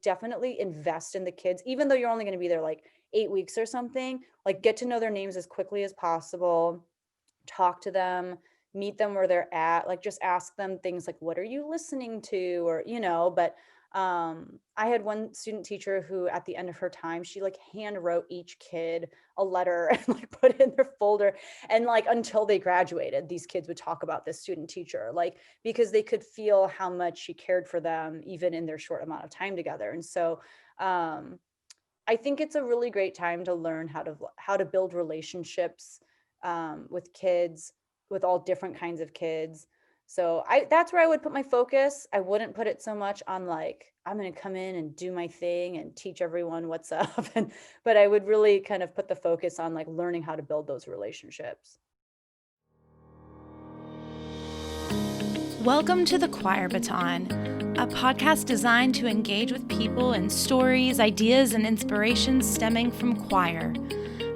definitely invest in the kids, even though you're only going to be there like 8 weeks or something, like get to know their names as quickly as possible, talk to them, meet them where they're at, like just ask them things like, what are you listening to? Or, but I had one student teacher who at the end of her time, she like hand wrote each kid a letter and like put it in their folder. And like until they graduated, these kids would talk about this student teacher, like because they could feel how much she cared for them, even in their short amount of time together. And so I think it's a really great time to learn how to build relationships with kids, with all different kinds of kids. So that's where I would put my focus. I wouldn't put it so much on like I'm going to come in and do my thing and teach everyone what's up, but I would really kind of put the focus on like learning how to build those relationships. Welcome to the Choir Baton, a podcast designed to engage with people and stories, ideas, and inspirations stemming from choir.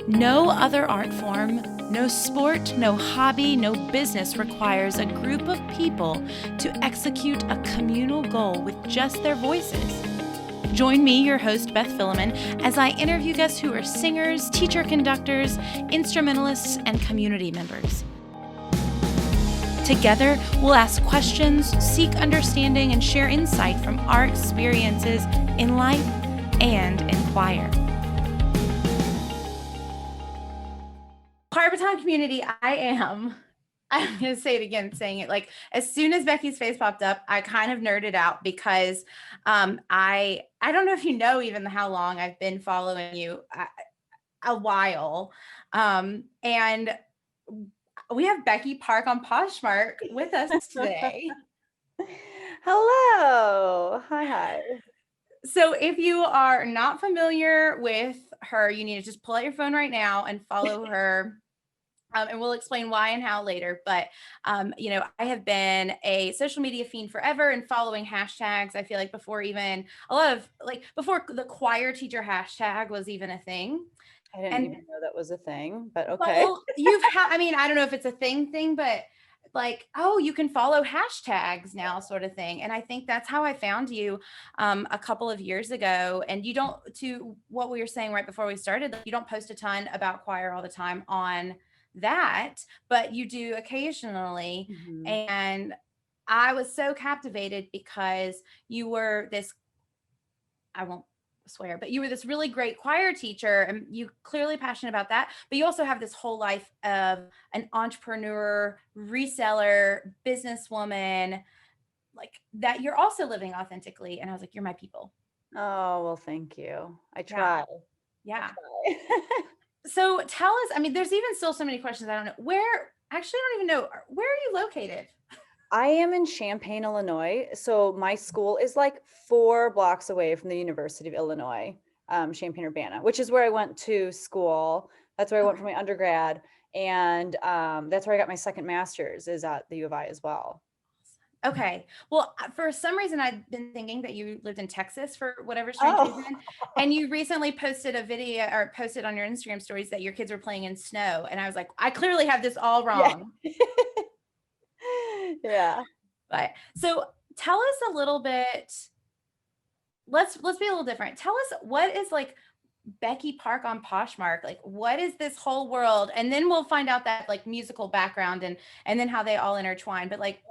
No other art form, no sport, no hobby, no business requires a group of people to execute a communal goal with just their voices. Join me, your host, Beth Philemon, as I interview guests who are singers, teacher conductors, instrumentalists, and community members. Together, we'll ask questions, seek understanding, and share insight from our experiences in life and in choir. Choir Baton community, I'm going to say it again, saying it like as soon as Becky's face popped up, I kind of nerded out because I don't know if you know even how long I've been following you, a while, and we have Becky Park on Poshmark with us today. Hello. Hi. So if you are not familiar with her, you need to just pull out your phone right now and follow her. And we'll explain why and how later. But, I have been a social media fiend forever and following hashtags. I feel like before even before the choir teacher hashtag was even a thing. I didn't even know that was a thing, but okay. Well, I don't know if it's a thing, but like, oh, you can follow hashtags now sort of thing. And I think that's how I found you a couple of years ago. And you don't, to what we were saying right before we started, you don't post a ton about choir all the time on that, but you do occasionally. Mm-hmm. And I was so captivated because you were this, I won't swear, but you were this really great choir teacher and you clearly passionate about that, but you also have this whole life of an entrepreneur, reseller, businesswoman, like that you're also living authentically. And I was like, you're my people. Oh, well, thank you. I try. Yeah. I try. So tell us, there's even still so many questions. I don't know I don't even know, where are you located? I am in Champaign, Illinois. So my school is like 4 blocks away from the University of Illinois, Champaign-Urbana, which is where I went to school. That's where I went for my undergrad. And that's where I got my second master's, is at the U of I as well. Okay. Well, for some reason, I've been thinking that you lived in Texas for whatever strange reason. And you recently posted a video or posted on your Instagram stories that your kids were playing in snow. And I was like, I clearly have this all wrong. Yeah. But so tell us a little bit, let's be a little different. Tell us, what is like Becky Park on Poshmark? Like, what is this whole world? And then we'll find out that like musical background and then how they all intertwine. But like,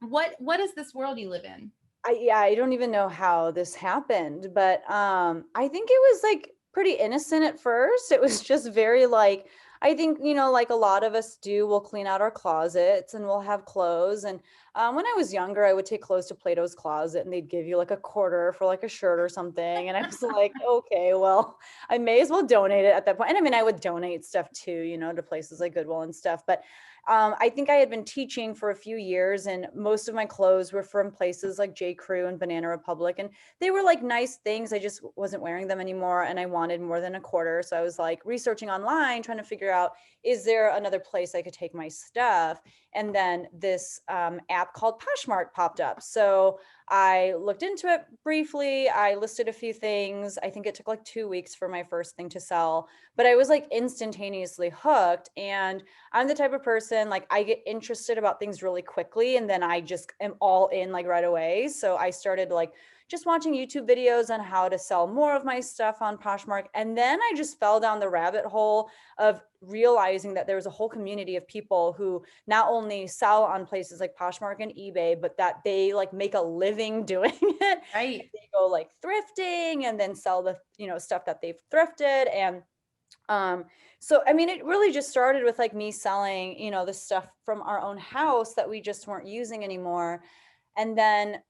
what is this world you live in? I don't even know how this happened, but I think it was like pretty innocent at first. It was just very like, I think, like a lot of us do, we'll clean out our closets and we'll have clothes. And when I was younger, I would take clothes to Plato's Closet and they'd give you like a quarter for like a shirt or something. And I was like, okay, well, I may as well donate it at that point. And I would donate stuff too, to places like Goodwill and stuff. But I think I had been teaching for a few years and most of my clothes were from places like J. Crew and Banana Republic. And they were like nice things. I just wasn't wearing them anymore. And I wanted more than a quarter. So I was like researching online, trying to figure out, is there another place I could take my stuff? And then this app called Poshmark popped up. So I looked into it briefly. I listed a few things. I think it took like 2 weeks for my first thing to sell, but I was like instantaneously hooked. And I'm the type of person, like I get interested about things really quickly and then I just am all in like right away. So I started like just watching YouTube videos on how to sell more of my stuff on Poshmark. And then I just fell down the rabbit hole of realizing that there was a whole community of people who not only sell on places like Poshmark and eBay, but that they like make a living doing it. Right. They go like thrifting and then sell the, stuff that they've thrifted. And so I mean, it really just started with like me selling, the stuff from our own house that we just weren't using anymore. And then,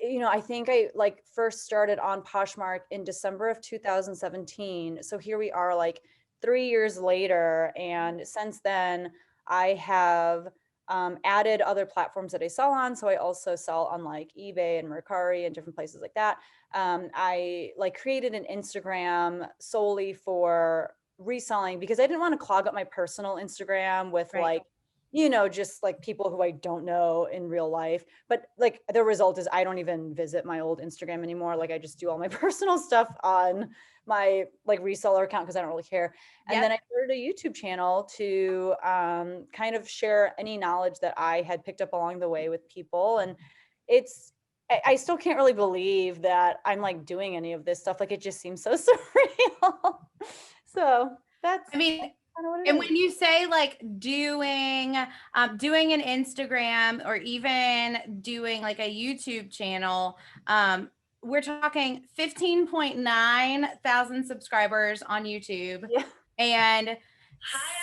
I think I like first started on Poshmark in December of 2017. So here we are like 3 years later. And since then, I have added other platforms that I sell on. So I also sell on like eBay and Mercari and different places like that. I like created an Instagram solely for reselling because I didn't want to clog up my personal Instagram with Right. like, just like people who I don't know in real life. But like the result is I don't even visit my old Instagram anymore. Like I just do all my personal stuff on my like reseller account because I don't really care. And then I started a YouTube channel to kind of share any knowledge that I had picked up along the way with people. And I still can't really believe that I'm like doing any of this stuff. Like it just seems so surreal. So that's, I mean, kind of what it and is. when you say like doing an Instagram or even doing like a YouTube channel, we're talking 15.9 thousand subscribers on YouTube. Yeah. And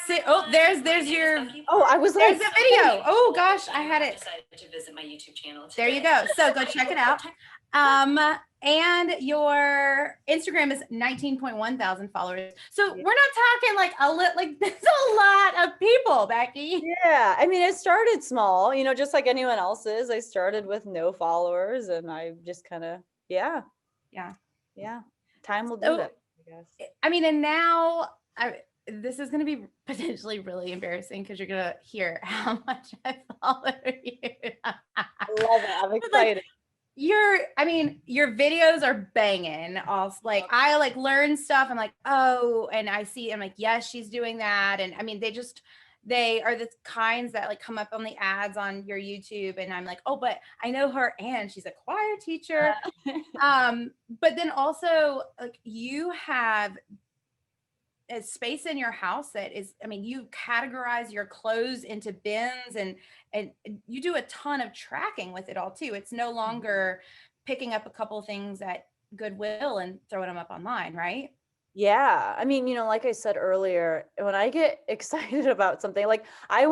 there's your I was there's like, a video. Oh gosh, I had it. Decided to visit my YouTube channel today. There you go. So go check it out. And your Instagram is 19.1 thousand followers. So we're not talking like like there's a lot of people, Becky. yeah. I mean, it started small, just like anyone else's. I started with no followers and I just kind of, yeah. Time will do that, I guess. I mean, and now this is going to be potentially really embarrassing because you're going to hear how much I follow you. I love it. I'm excited. Your videos are banging. Also, like I like learn stuff. I'm like, oh, and I see, I'm like, yes, she's doing that. And I mean, they are the kinds that like come up on the ads on your YouTube. And I'm like, oh, but I know her and she's a choir teacher. But then also like you have a space in your house that is, I mean, you categorize your clothes into bins and you do a ton of tracking with it all too. It's no longer picking up a couple of things at Goodwill and throwing them up online, right? Yeah. I mean, like I said earlier, when I get excited about something, like I've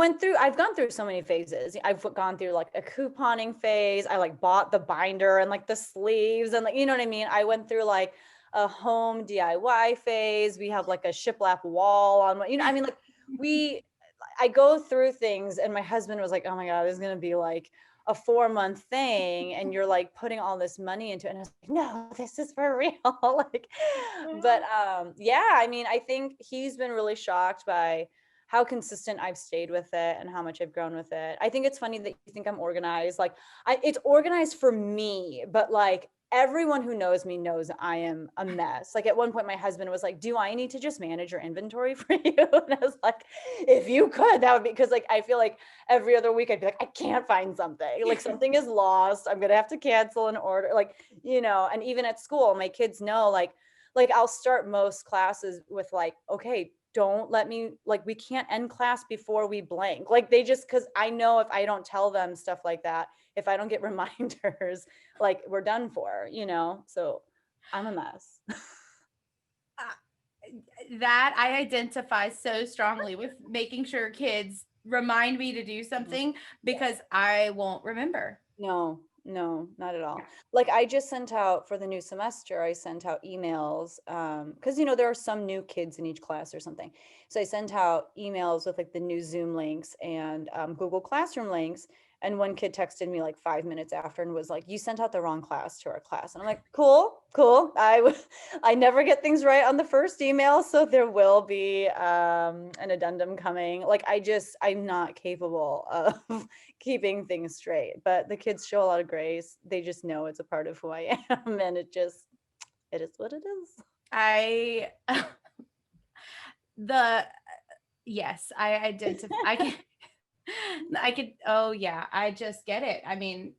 gone through so many phases. I've gone through like a couponing phase. I like bought the binder and like the sleeves and like, you know what I mean? I went through like a home DIY phase. We have like a shiplap wall on, I mean, like I go through things and my husband was like, oh my God, this is going to be like a 4-month thing. And you're like putting all this money into it. And I was like, no, this is for real. Like, but yeah, I mean, I think he's been really shocked by how consistent I've stayed with it and how much I've grown with it. I think it's funny that you think I'm organized. Like it's organized for me, but like everyone who knows me knows I am a mess. Like at one point my husband was like, do I need to just manage your inventory for you? And I was like, if you could, that would be, because like I feel like every other week I'd be like, I can't find something, like something is lost, I'm gonna have to cancel an order, like, and even at school my kids know like I'll start most classes with like, okay, don't let me, like, we can't end class before we blank. Like they just, because I know if I don't tell them stuff like that, if I don't get reminders, like we're done for, so I'm a mess. That I identify so strongly with making sure kids remind me to do something because I won't remember. No, not at all. Like I just sent out for the new semester, I sent out emails because there are some new kids in each class or something. So I sent out emails with like the new Zoom links and Google Classroom links. And one kid texted me like 5 minutes after and was like, you sent out the wrong class to our class. And I'm like, cool. I never get things right on the first email. So there will be an addendum coming. Like I'm not capable of keeping things straight, but the kids show a lot of grace. They just know it's a part of who I am. And it is what it is. Yes, I identify. I could, oh yeah, I just get it. I mean,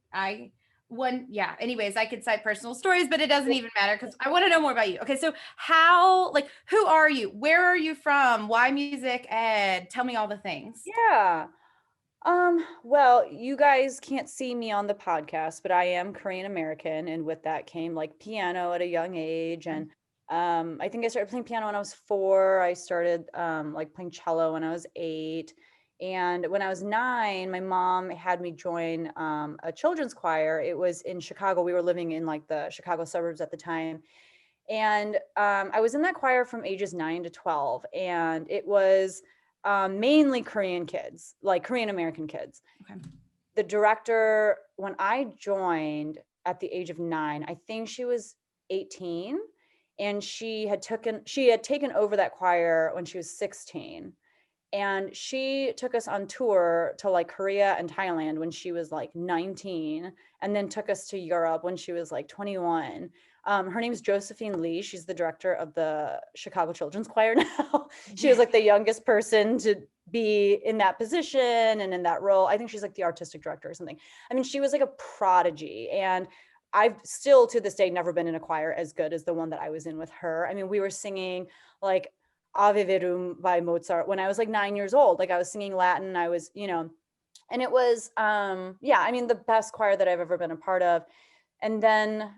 anyways, I could cite personal stories, but it doesn't even matter because I want to know more about you. Okay, so how, like, who are you? Where are you from? Why music ed? Tell me all the things. Yeah. Well, you guys can't see me on the podcast, but I am Korean American, and with that came like piano at a young age. And I think I started playing piano when I was 4. I started like playing cello when I was 8. And when I was 9, my mom had me join a children's choir. It was in Chicago. We were living in like the Chicago suburbs at the time. And I was in that choir from ages 9 to 12. And it was mainly Korean kids, like Korean American kids. Okay. The director, when I joined at the age of 9, I think she was 18, and she had taken over that choir when she was 16. And she took us on tour to like Korea and Thailand when she was like 19, and then took us to Europe when she was like 21. Her name is Josephine Lee. She's the director of the Chicago Children's Choir now. She was like the youngest person to be in that position and in that role. I think she's like the artistic director or something. I mean, she was like a prodigy. And I've still to this day never been in a choir as good as the one that I was in with her. I mean, we were singing like Ave Verum by Mozart when I was like 9 years old. Like I was singing Latin. I was, and it was, yeah, I mean, the best choir that I've ever been a part of. And then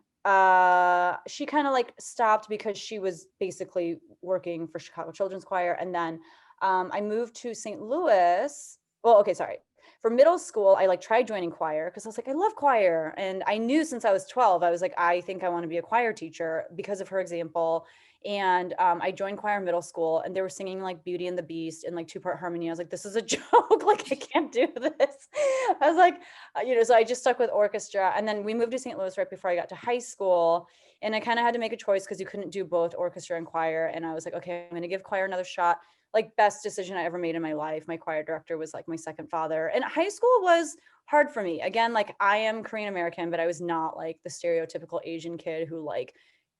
she kind of like stopped because she was basically working for Chicago Children's Choir. And then I moved to St. Louis. Well, okay, sorry. For middle school, I like tried joining choir because I was like, I love choir. And I knew since I was 12, I was like, I think I want to be a choir teacher because of her example. And I joined choir in middle school, and they were singing like Beauty and the Beast in like 2-part harmony. I was like, this is a joke. Like, I can't do this. I was like, so I just stuck with orchestra. And then we moved to St. Louis right before I got to high school. And I kind of had to make a choice because you couldn't do both orchestra and choir. And I was like, okay, I'm going to give choir another shot. Like, best decision I ever made in my life. My choir director was like my second father. And high school was hard for me. Again, like I am Korean American, but I was not like the stereotypical Asian kid who like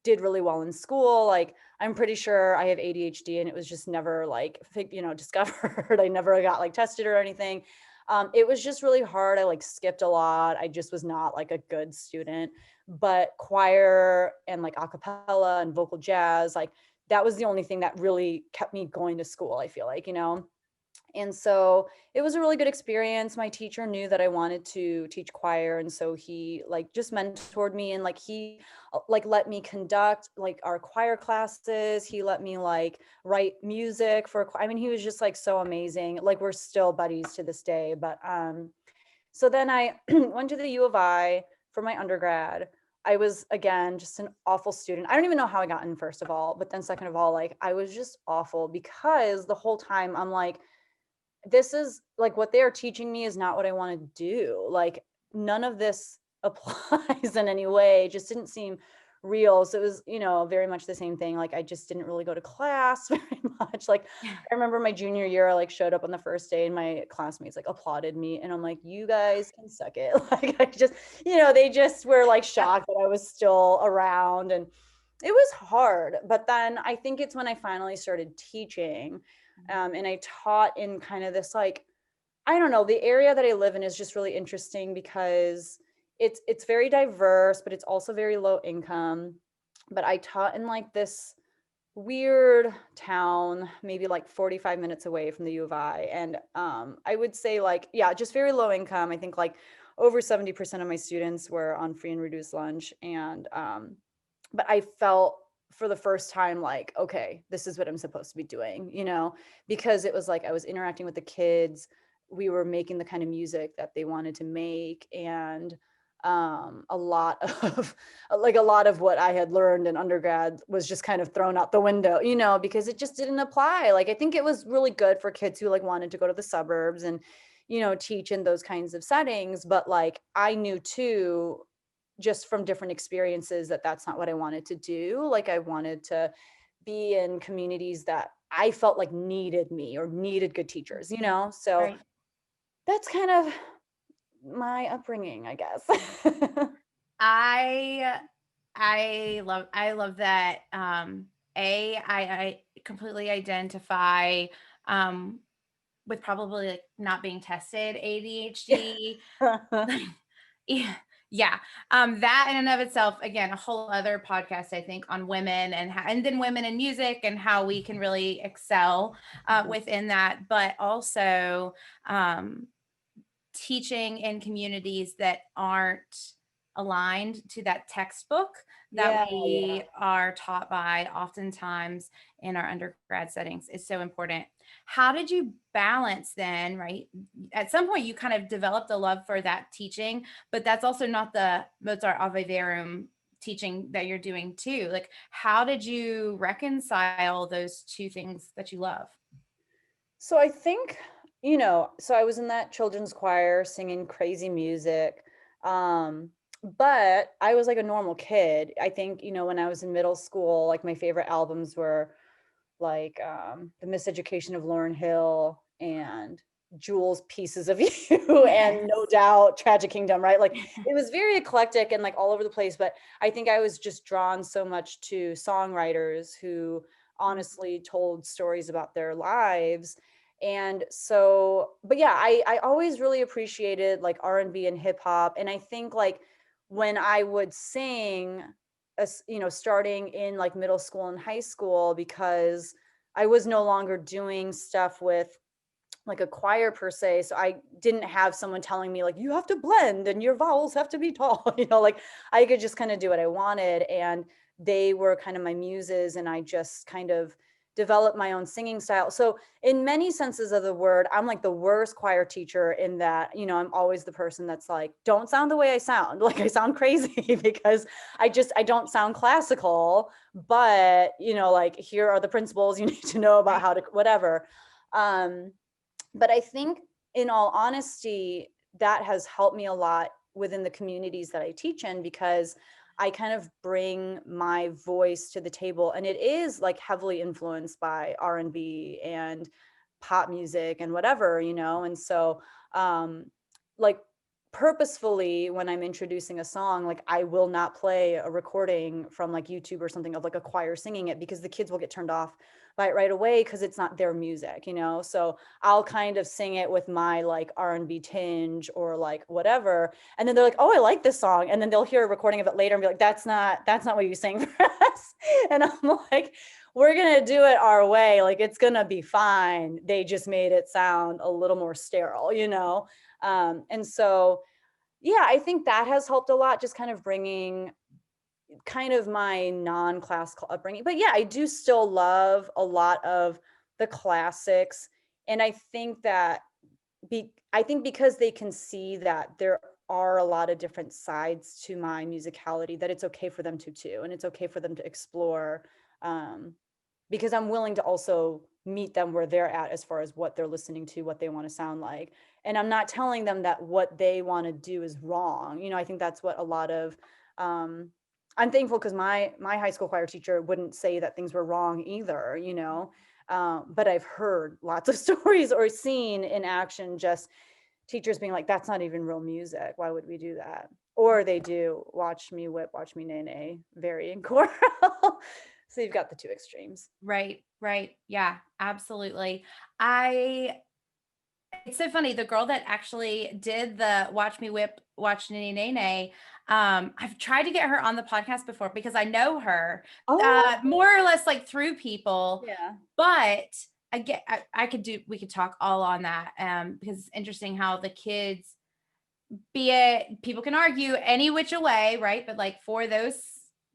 did really well in school. Like I'm pretty sure I have ADHD, and it was just never like, discovered. I never got like tested or anything. It was just really hard. I like skipped a lot. I just was not like a good student. But choir and like a cappella and vocal jazz, like that was the only thing that really kept me going to school, I feel like. And so it was a really good experience. My teacher knew that I wanted to teach choir, and so he like just mentored me, and like he like let me conduct like our choir classes. He let me like write music for I mean, he was just like so amazing. Like we're still buddies to this day. But so then I went to the U of I for my undergrad. I was again just an awful student. I don't even know how I got in, first of all, but then second of all, like I was just awful because the whole time I'm like, this is like what they're teaching me is not what I want to do. Like none of this applies in any way. It just didn't seem real. So it was, very much the same thing. Like I just didn't really go to class very much. Like I remember my junior year, I like showed up on the first day and my classmates like applauded me, and I'm like, you guys can suck it. Like I just, they just were like shocked that I was still around, and it was hard. But then I think it's when I finally started teaching. And I taught in kind of this like, I don't know, the area that I live in is just really interesting because it's very diverse, but it's also very low income. But I taught in like this weird town, maybe like 45 minutes away from the U of I. And I would say like, yeah, just very low income. I think like over 70% of my students were on free and reduced lunch. And but I felt for the first time like, okay, this is what I'm supposed to be doing, because it was like I was interacting with the kids. We were making the kind of music that they wanted to make. And a lot of what I had learned in undergrad was just kind of thrown out the window, because it just didn't apply. Like I think it was really good for kids who like wanted to go to the suburbs and teach in those kinds of settings, but like I knew too, just from different experiences, that that's not what I wanted to do. Like I wanted to be in communities that I felt like needed me or needed good teachers, so Right. that's kind of my upbringing, I guess. I love that. I completely identify with probably like not being tested ADHD. Yeah, Yeah. That in and of itself, again, a whole other podcast, I think, on women and then women in music and how we can really excel within that, but also um, teaching in communities that aren't aligned to that textbook that Yeah, we are taught by oftentimes in our undergrad settings is so important. How did you balance then, right? At some point, you kind of developed a love for that teaching, but that's also not the Mozart Ave Verum teaching that you're doing too. Like, how did you reconcile those two things that you love? so I think, so I was in that children's choir singing crazy music. Um, but I was like a normal kid. I think, when I was in middle school, like my favorite albums were like The Miseducation of Lauryn Hill and Jules' Pieces of You and No Doubt Tragic Kingdom, right? Like it was very eclectic and like all over the place. But I think I was just drawn so much to songwriters who honestly told stories about their lives. And so, but yeah, I always really appreciated like R&B and hip hop. And I think like when I would sing, starting in like middle school and high school, because I was no longer doing stuff with like a choir per se. So I didn't have someone telling me like, you have to blend and your vowels have to be tall, like I could just kind of do what I wanted. And they were kind of my muses. And I just kind of developed my own singing style. So in many senses of the word, I'm like the worst choir teacher in that, I'm always the person that's like, don't sound the way I sound. Like I sound crazy because I don't sound classical, but like here are the principles you need to know about how to whatever. Um, but I think in all honesty, that has helped me a lot within the communities that I teach in, because I kind of bring my voice to the table, and it is like heavily influenced by R&B and pop music and whatever, and so like purposefully when I'm introducing a song, like I will not play a recording from like YouTube or something of like a choir singing it, because the kids will get turned off by it right away because it's not their music, so I'll kind of sing it with my like R&B tinge or like whatever, and then they're like, oh, I like this song, and then they'll hear a recording of it later and be like, that's not what you sang for us. And I'm like, we're gonna do it our way, like it's gonna be fine, they just made it sound a little more sterile, and so yeah, I think that has helped a lot, just kind of bringing kind of my non-classical upbringing. But yeah, I do still love a lot of the classics. And I think that I think because they can see that there are a lot of different sides to my musicality, that it's okay for them to too. And it's okay for them to explore, um, because I'm willing to also meet them where they're at as far as what they're listening to, what they want to sound like. And I'm not telling them that what they want to do is wrong. I think that's what a lot of, um, I'm thankful because my high school choir teacher wouldn't say that things were wrong either, but I've heard lots of stories or seen in action just teachers being like, that's not even real music. Why would we do that? Or they do watch me whip, watch me nay nay, varying choral. So you've got the two extremes. Right, right. Yeah, absolutely. I It's so funny. The girl that actually did the Watch Me Whip, Watch Nay Nay Nay, I've tried to get her on the podcast before because I know her Oh, more or less like through people, yeah. but we could talk all on that because it's interesting how the kids, be it people can argue any which way, right? But like for those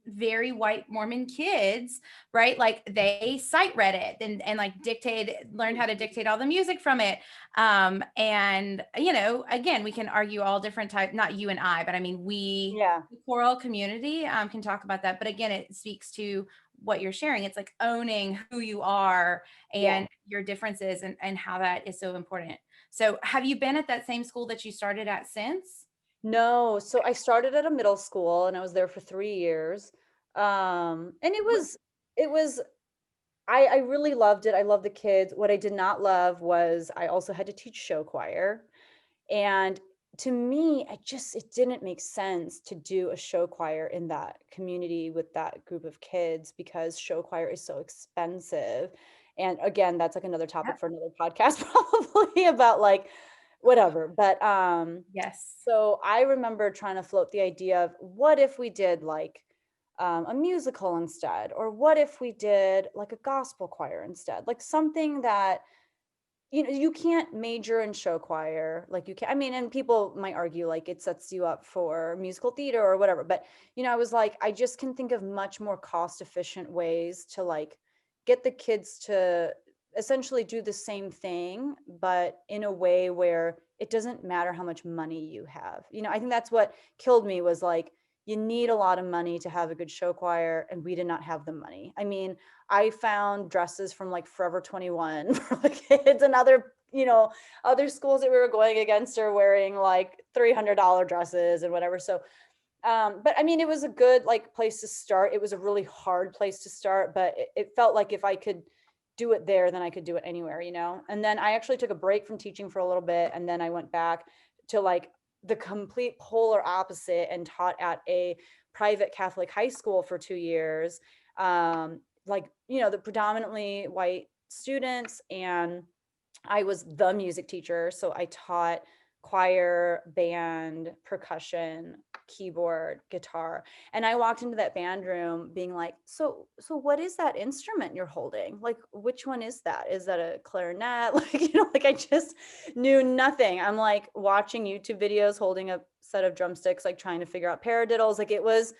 very white Mormon kids, right? Like they sight read it and like learned how to dictate all the music from it. And again, we can argue all different type, not you and I, but I mean, Yeah. the choral community, can talk about that. But again, it speaks to what you're sharing. It's like owning who you are Yeah. and your differences and how that is so important. So have you been at that same school that you started at since? No, so I started at a middle school and I was there for 3 years. And it was I really loved it. I love the kids. What I did not love was I also had to teach show choir. And to me, it didn't make sense to do a show choir in that community with that group of kids, because show choir is so expensive. And again, that's like another topic Yep. for another podcast, probably, about like whatever. But Yes. so I remember trying to float the idea of what if we did like a musical instead, or what if we did like a gospel choir instead, like something that, you know, you can't major in show choir like you can, I mean, and people might argue like it sets you up for musical theater or whatever, but you know, I was like, I just can think of much more cost efficient ways to like get the kids to essentially do the same thing, but in a way where it doesn't matter how much money you have. You know, I think that's what killed me, was like, you need a lot of money to have a good show choir, and we did not have the money. I mean, I found dresses from like Forever 21 for the kids, and other, you know, other schools that we were going against are wearing like $300 dresses and whatever. So, but I mean, it was a good like place to start. It was a really hard place to start, but it felt like if I could do it there, then I could do it anywhere, you know? And then I actually took a break from teaching for a little bit. And then I went back to like the complete polar opposite and taught at a private Catholic high school for 2 years. Like, you know, the predominantly white students, and I was the music teacher. So I taught choir, band, percussion, keyboard, guitar. And I walked into that band room being like, so what is that instrument you're holding? Like, which one is that? Is that a clarinet? Like, you know, like I just knew nothing. I'm like watching YouTube videos holding a set of drumsticks, like trying to figure out paradiddles. Like it was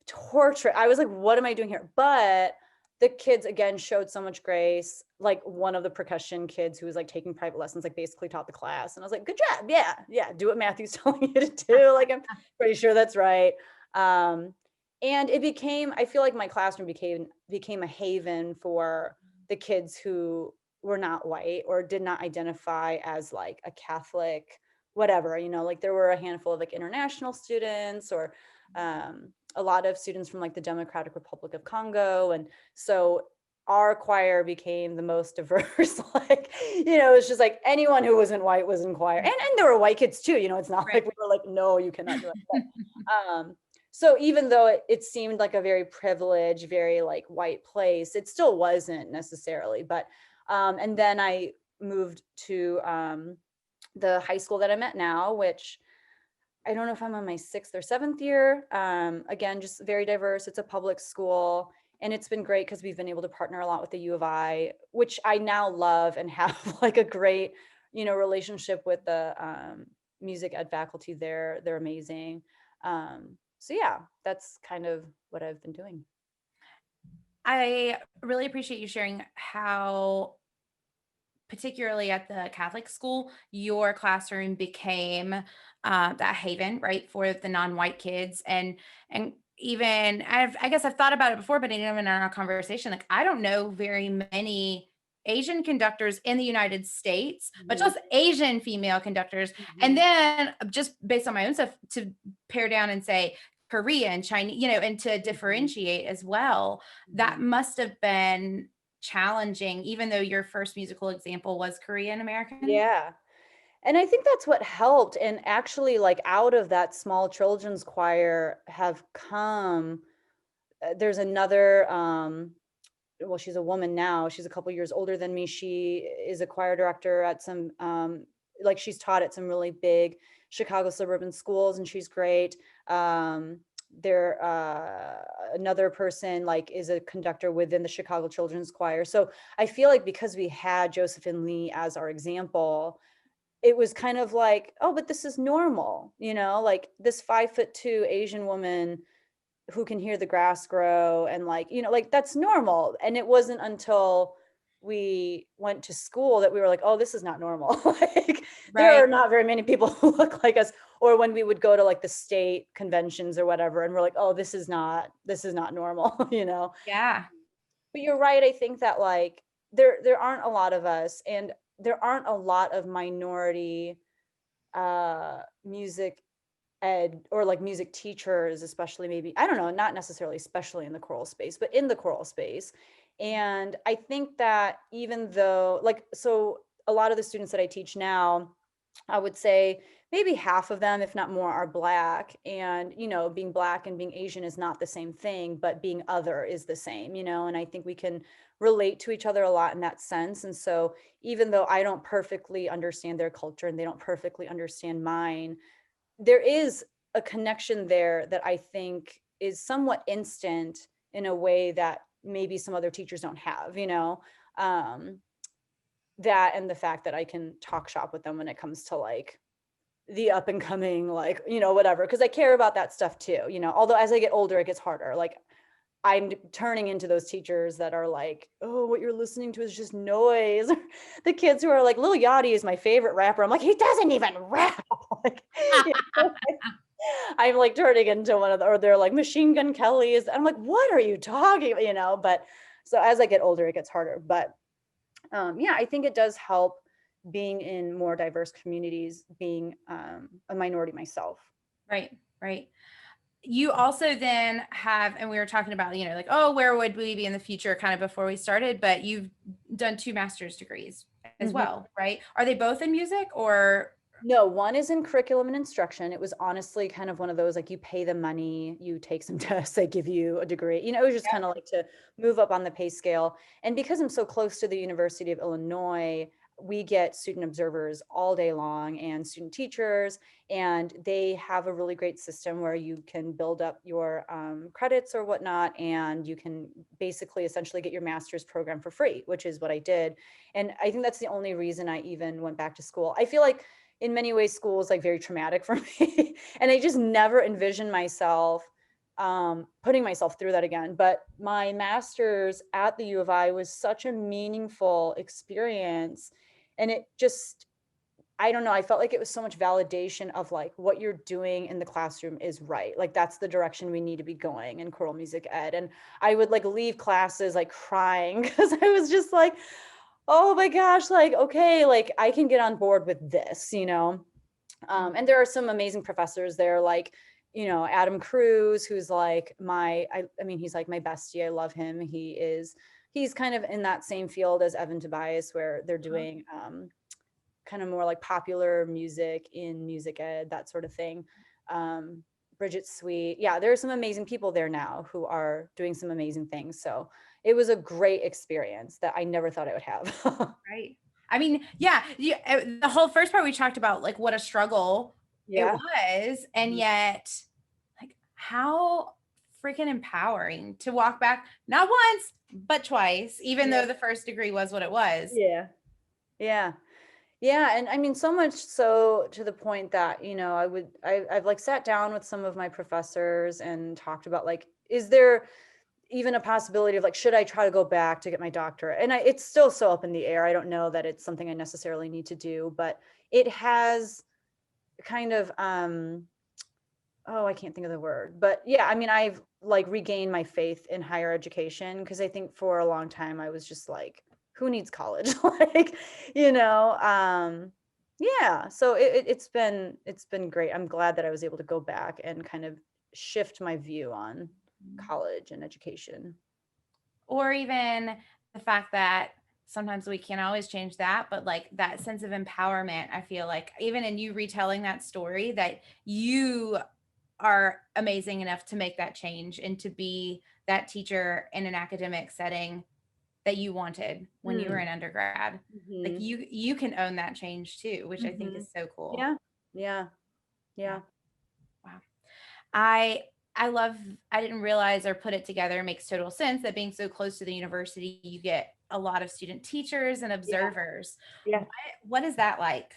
torture. I was like, what am I doing here? But the kids again showed so much grace. Like one of the percussion kids who was like taking private lessons, like basically taught the class. And I was like, good job. Yeah. Yeah. Do what Matthew's telling you to do. Like, I'm pretty sure that's right. And it became, I feel like my classroom became a haven for the kids who were not white or did not identify as like a Catholic, whatever, you know, like there were a handful of like international students, or a lot of students from like the Democratic Republic of Congo. And so our choir became the most diverse. Like, you know, it's just like anyone who wasn't white was in choir. And there were white kids too, you know, it's not Right. like we were like, no, you cannot do it. But, so even though it seemed like a very privileged, very like white place, it still wasn't necessarily. But, and then I moved to the high school that I'm at now, which I don't know if I'm on my 6th or 7th year. Again, just very diverse. It's a public school, and it's been great because we've been able to partner a lot with the U of I, which I now love and have like a great, you know, relationship with the music ed faculty there. They're amazing. So yeah, that's kind of what I've been doing. I really appreciate you sharing how, particularly at the Catholic school, your classroom became that haven, right, for the non-white kids, and even I guess I've thought about it before, but even in our conversation, like I don't know very many Asian conductors in the United States, but Mhm. just Asian female conductors, and Mhm. then just based on my own stuff to pare down and say Korean, Chinese, you know, and to Mhm. differentiate as well. That Mhm. must have been challenging, even though your first musical example was Korean American? Yeah. And I think that's what helped. And actually, like out of that small children's choir have come, there's another, well, she's a woman now. She's a couple years older than me. She is a choir director at some, like she's taught at some really big Chicago suburban schools, and she's great. There, another person like is a conductor within the Chicago Children's Choir. So I feel like because we had Josephine Lee as our example, it was kind of like, oh, but this is normal, you know, like this 5'2" Asian woman who can hear the grass grow, and like, you know, like that's normal. And it wasn't until we went to school that we were like, oh, this is not normal. Like there Right. are not very many people who look like us. Or when we would go to like the state conventions or whatever, and we're like, oh, this is not normal. You know. Yeah. But you're right. I think that like there aren't a lot of us, and there aren't a lot of minority music ed or like music teachers, especially, maybe, I don't know, not necessarily especially in the choral space, but in the choral space. And I think that even though like, so a lot of the students that I teach now, I would say maybe half of them, if not more, are Black. And, being Black and being Asian is not the same thing, but being other is the same, and I think we can relate to each other a lot in that sense. And so even though I don't perfectly understand their culture and they don't perfectly understand mine, there is a connection there that I think is somewhat instant in a way that maybe some other teachers don't have, um, that and the fact that I can talk shop with them when it comes to like the up and coming, like, whatever, because I care about that stuff too, although as I get older, it gets harder. Like I'm turning into those teachers that are like, oh, what you're listening to is just noise. The kids who are like, Lil Yachty is my favorite rapper. I'm like, he doesn't even rap. Like, you know, I'm like turning into one of the, or they're like Machine Gun Kelly is. I'm like, what are you talking about? But so as I get older, it gets harder. But yeah, I think it does help being in more diverse communities, being a minority myself. Right, right. You also then have, and we were talking about, like, oh, where would we be in the future kind of before we started, but you've done 2 master's degrees as well, right? Are they both in music or? No, one is in curriculum and instruction. It was honestly kind of one of those, like you pay the money, you take some tests, they give you a degree. It was just kind of like to move up on the pay scale. And because I'm so close to the University of Illinois, we get student observers all day long and student teachers, and they have a really great system where you can build up your credits or whatnot, and you can basically essentially get your master's program for free, which is what I did. And I think that's the only reason I even went back to school. I feel like in many ways, school is like very traumatic for me. And I just never envisioned myself putting myself through that again. But my master's at the U of I was such a meaningful experience. And it just, I don't know, I felt like it was so much validation of like what you're doing in the classroom is right. Like that's the direction we need to be going in choral music ed. And I would like leave classes like crying because I was just like, oh my gosh, like, okay, like I can get on board with this, and there are some amazing professors there, like, Adam Cruz, who's like I mean, he's like my bestie. I love him. He's kind of in that same field as Evan Tobias, where they're doing kind of more like popular music in music ed, that sort of thing. Bridget Sweet. Yeah, there are some amazing people there now who are doing some amazing things. So it was a great experience that I never thought I would have. Right. I mean, yeah, the whole first part we talked about like what a struggle it was, and yet like how freaking empowering to walk back not once but twice, even though the first degree was what it was. Yeah. And I mean, so much so to the point that, I've like sat down with some of my professors and talked about like, is there even a possibility of like, should I try to go back to get my doctorate? And it's still so up in the air. I don't know that it's something I necessarily need to do, but it has kind of, I can't think of the word, but yeah, I mean, I've like regained my faith in higher education, because I think for a long time I was just like, who needs college? Like, yeah. So it's been great. I'm glad that I was able to go back and kind of shift my view on college and education. Or even the fact that sometimes we can't always change that, but like that sense of empowerment, I feel like even in you retelling that story, that you are amazing enough to make that change and to be that teacher in an academic setting that you wanted when you were in undergrad. Like you can own that change too, which I think is so cool. Yeah. Wow. I didn't realize or put it together. It makes total sense that being so close to the university, you get a lot of student teachers and observers. Yeah. What is that like?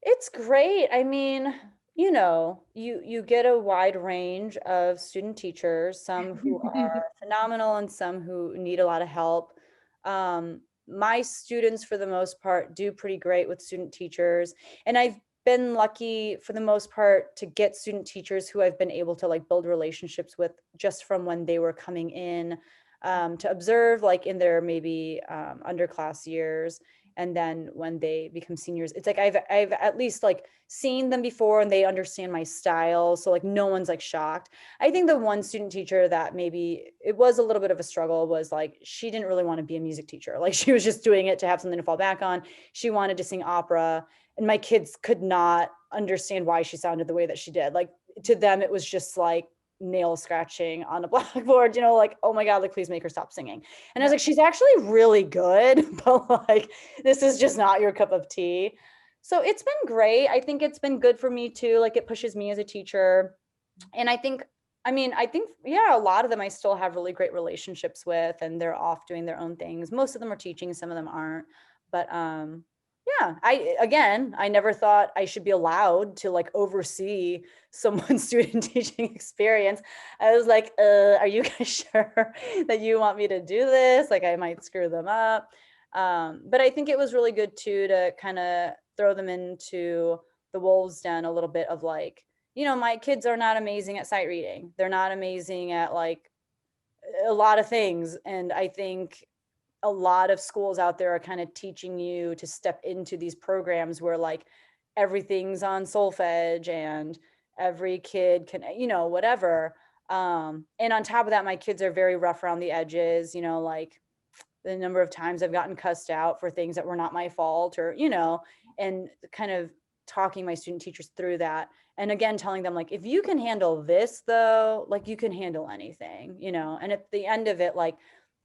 It's great. I mean, you get a wide range of student teachers, some who are phenomenal and some who need a lot of help. My students, for the most part, do pretty great with student teachers. And I've been lucky for the most part to get student teachers who I've been able to like build relationships with just from when they were coming in to observe, like in their maybe underclass years. And then when they become seniors, it's like I've at least like seen them before and they understand my style. So like no one's like shocked. I think the one student teacher that maybe it was a little bit of a struggle was like she didn't really want to be a music teacher. Like she was just doing it to have something to fall back on. She wanted to sing opera, and my kids could not understand why she sounded the way that she did. Like to them, it was just like nail scratching on a blackboard, like, oh my God, like please make her stop singing. And I was like, she's actually really good, but like this is just not your cup of tea. So it's been great. I think it's been good for me too. Like it pushes me as a teacher. And I think, yeah, a lot of them I still have really great relationships with, and they're off doing their own things. Most of them are teaching, some of them aren't. But yeah, I never thought I should be allowed to like oversee someone's student teaching experience. I was like, are you guys sure that you want me to do this? Like I might screw them up. But I think it was really good too to kind of throw them into the wolves den a little bit of like, my kids are not amazing at sight reading. They're not amazing at like a lot of things. And I think a lot of schools out there are kind of teaching you to step into these programs where like everything's on solfege and every kid can, whatever. And on top of that, my kids are very rough around the edges, like the number of times I've gotten cussed out for things that were not my fault or, and kind of talking my student teachers through that. And again, telling them like, if you can handle this though, like you can handle anything, and at the end of it, like,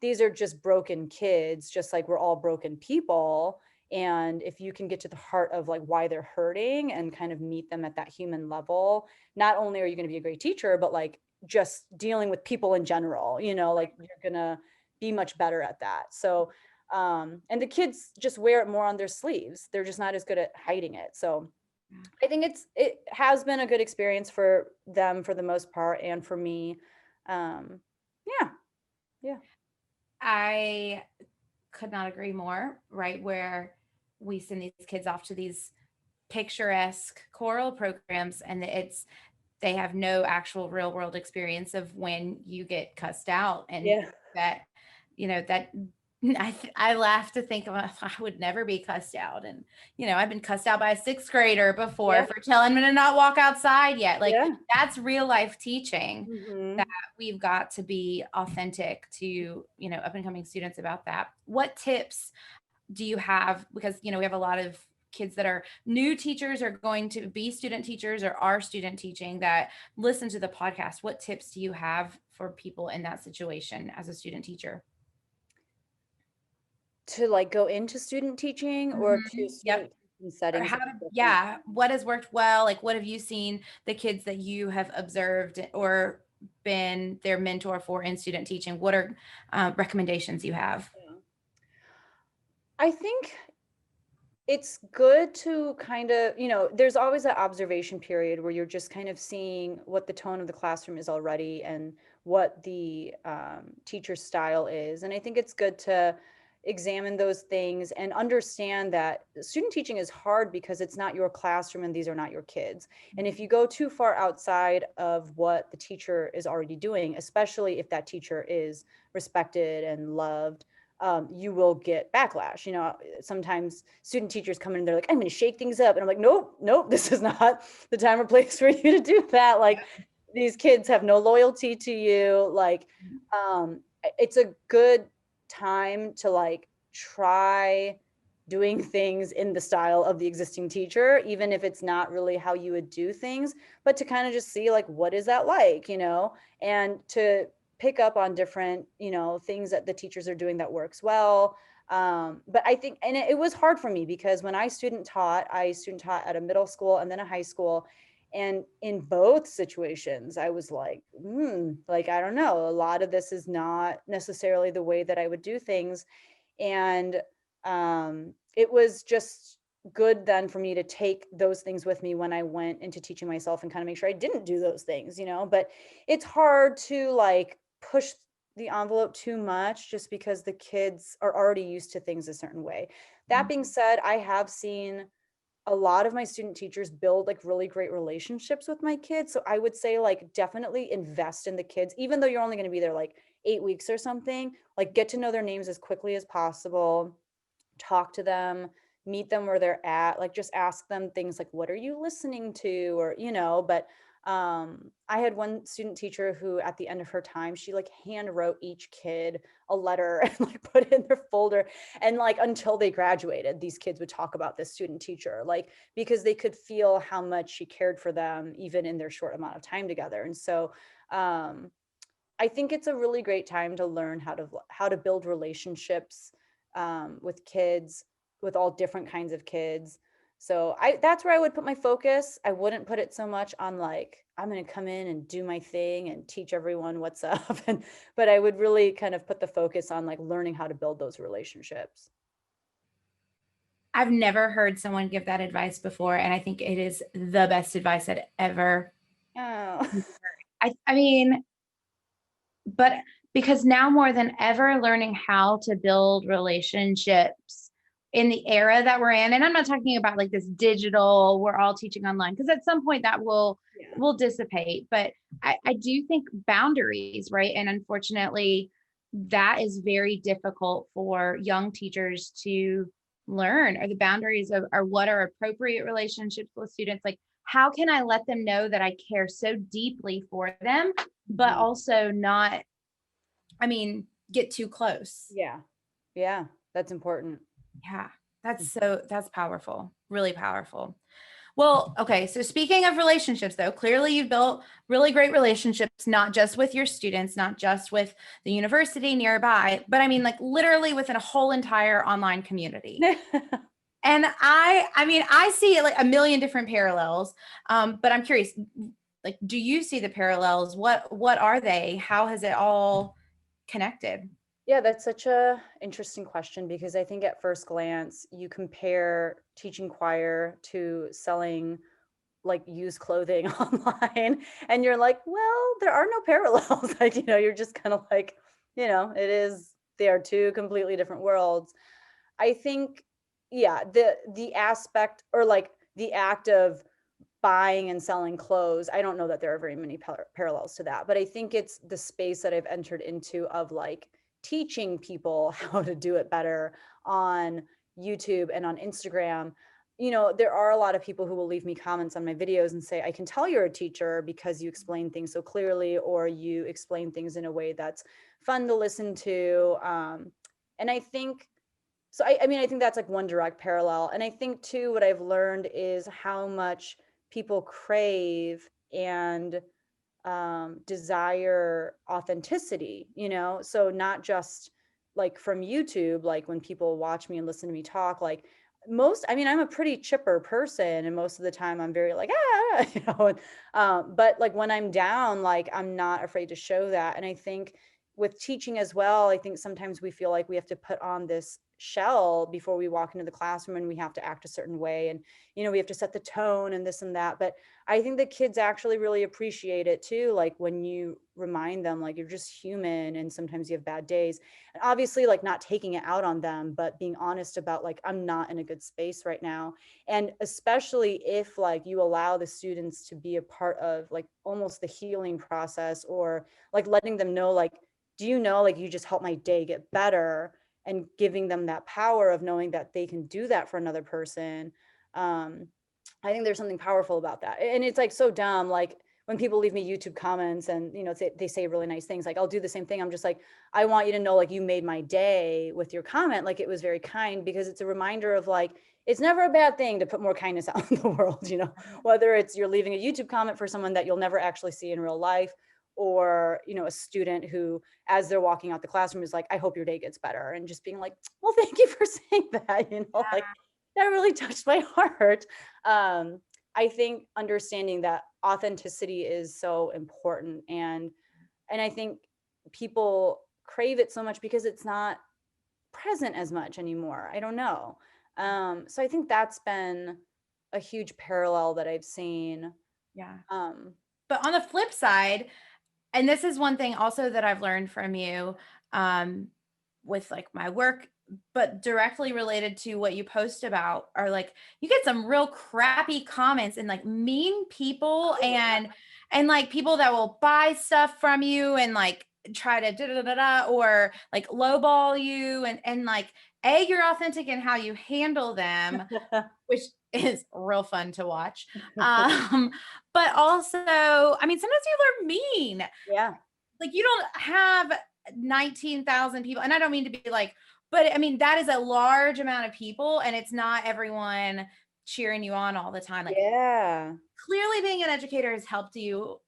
these are just broken kids, just like we're all broken people. And if you can get to the heart of like why they're hurting and kind of meet them at that human level, not only are you going to be a great teacher, but like just dealing with people in general, like you're going to be much better at that. So, and the kids just wear it more on their sleeves. They're just not as good at hiding it. So I think it has been a good experience for them for the most part. And for me, yeah. I could not agree more, right? Where we send these kids off to these picturesque choral programs and they have no actual real world experience of when you get cussed out. And that, that I laugh to think of, I would never be cussed out. And, I've been cussed out by a sixth grader before for telling me to not walk outside yet. Like that's real life teaching that we've got to be authentic to, up and coming students about that. What tips do you have? Because, we have a lot of kids that are new teachers or going to be student teachers or are student teaching that listen to the podcast. What tips do you have for people in that situation as a student teacher? To like go into student teaching or to student teaching settings? What has worked well? Like what have you seen the kids that you have observed or been their mentor for in student teaching? What are recommendations you have? I think it's good to kind of, there's always that observation period where you're just kind of seeing what the tone of the classroom is already and what the teacher style is. And I think it's good to examine those things and understand that student teaching is hard because it's not your classroom and these are not your kids. And if you go too far outside of what the teacher is already doing, especially if that teacher is respected and loved, you will get backlash. Sometimes student teachers come in and they're like, I'm going to shake things up. And I'm like, nope, this is not the time or place for you to do that. Like these kids have no loyalty to you. Like, it's a good time to like try doing things in the style of the existing teacher, even if it's not really how you would do things, but to kind of just see like, what is that like, and to pick up on different, things that the teachers are doing that works well. But I think, and it was hard for me because when I student taught at a middle school and then a high school. And in both situations, I was like, I don't know, a lot of this is not necessarily the way that I would do things. And it was just good then for me to take those things with me when I went into teaching myself and kind of make sure I didn't do those things, but it's hard to like push the envelope too much just because the kids are already used to things a certain way. That being said, I have seen a lot of my student teachers build like really great relationships with my kids. So I would say like definitely invest in the kids, even though you're only going to be there like 8 weeks or something, like get to know their names as quickly as possible. talk to them, meet them where they're at, like just ask them things like, what are you listening to? Or, but I had one student teacher who at the end of her time, she like hand wrote each kid a letter and like put it in their folder. And like until they graduated, these kids would talk about this student teacher, like because they could feel how much she cared for them, even in their short amount of time together. And so I think it's a really great time to learn how to build relationships with kids, with all different kinds of kids. So that's where I would put my focus. I wouldn't put it so much on like I'm going to come in and do my thing and teach everyone what's up, but I would really kind of put the focus on like learning how to build those relationships. I've never heard someone give that advice before, and I think it is the best advice I'd ever. Oh. I mean, but because now more than ever, learning how to build relationships in the era that we're in, and I'm not talking about like this digital, we're all teaching online, because at some point that will dissipate. But I do think boundaries, right? And unfortunately, that is very difficult for young teachers to learn, or the boundaries of are what are appropriate relationships with students. Like, how can I let them know that I care so deeply for them, but also not, get too close? Yeah, that's important. Yeah, that's powerful, really powerful. Well, okay, so speaking of relationships, though, clearly you've built really great relationships, not just with your students, not just with the university nearby, but like literally within a whole entire online community. And I see like a million different parallels, but I'm curious, like, do you see the parallels? What are they? How has it all connected? Yeah, that's such a interesting question because I think at first glance you compare teaching choir to selling like used clothing online and you're like, well, there are no parallels. Like, you're just kind of like, they are two completely different worlds. I think, yeah, the aspect or like the act of buying and selling clothes, I don't know that there are very many parallels to that, but I think it's the space that I've entered into of like teaching people how to do it better on YouTube and on Instagram. There are a lot of people who will leave me comments on my videos and say, I can tell you're a teacher because you explain things so clearly, or you explain things in a way that's fun to listen to. And I think, so I think that's like one direct parallel. And I think too, what I've learned is how much people crave and desire authenticity, so not just like from YouTube, like when people watch me and listen to me talk, like I'm a pretty chipper person, and most of the time I'm very like, but like when I'm down, like I'm not afraid to show that. And I think with teaching as well, I think sometimes we feel like we have to put on this shell before we walk into the classroom and we have to act a certain way, and we have to set the tone and this and that. But I think the kids actually really appreciate it too, like when you remind them like you're just human and sometimes you have bad days, and obviously like not taking it out on them, but being honest about like, I'm not in a good space right now. And especially if like you allow the students to be a part of like almost the healing process, or like letting them know like, do you know, like you just helped my day get better, and giving them that power of knowing that they can do that for another person. I think there's something powerful about that. And it's like so dumb, like when people leave me YouTube comments and they say really nice things, like I'll do the same thing. I'm just like, I want you to know like you made my day with your comment, like it was very kind, because it's a reminder of like, it's never a bad thing to put more kindness out in the world, whether it's you're leaving a YouTube comment for someone that you'll never actually see in real life, or a student who, as they're walking out the classroom, is like, I hope your day gets better, and just being like, well, thank you for saying that, like that really touched my heart. I think understanding that authenticity is so important, and I think people crave it so much because it's not present as much anymore. I don't know. So I think that's been a huge parallel that I've seen. Yeah. But on the flip side, and this is one thing also that I've learned from you, with like my work, but directly related to what you post about, are like, you get some real crappy comments and like mean people, and like people that will buy stuff from you and like try to or like lowball you, and like you're authentic in how you handle them, which is real fun to watch. But also, I mean, sometimes people are mean. Yeah. Like, you don't have 19,000 people, and I don't mean to be like, but I mean, that is a large amount of people, and it's not everyone cheering you on all the time. Like, Yeah. clearly being an educator has helped you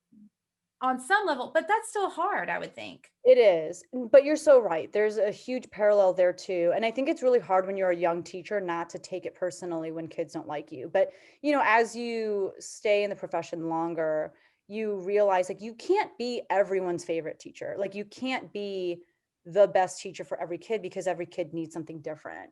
on some level, but that's still hard, I would think. It is, but you're so right. There's a huge parallel there too. And I think it's really hard when you're a young teacher not to take it personally when kids don't like you. But, as you stay in the profession longer, you realize like you can't be everyone's favorite teacher. Like you can't be the best teacher for every kid because every kid needs something different.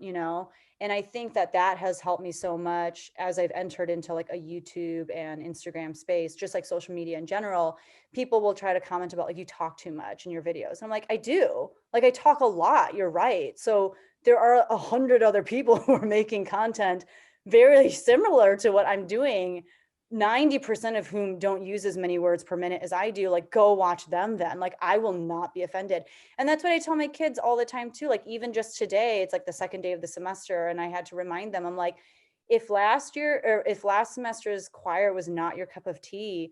And I think that has helped me so much as I've entered into like a YouTube and Instagram space, just like social media in general. People will try to comment about like you talk too much in your videos. And I'm like, I do. Like I talk a lot. You're right. So there are 100 other people who are making content very similar to what I'm doing. 90% of whom don't use as many words per minute as I do. Like go watch them then. Like I will not be offended. And that's what I tell my kids all the time too. Like even just today, it's like the second day of the semester and I had to remind them, I'm like, if last semester's choir was not your cup of tea,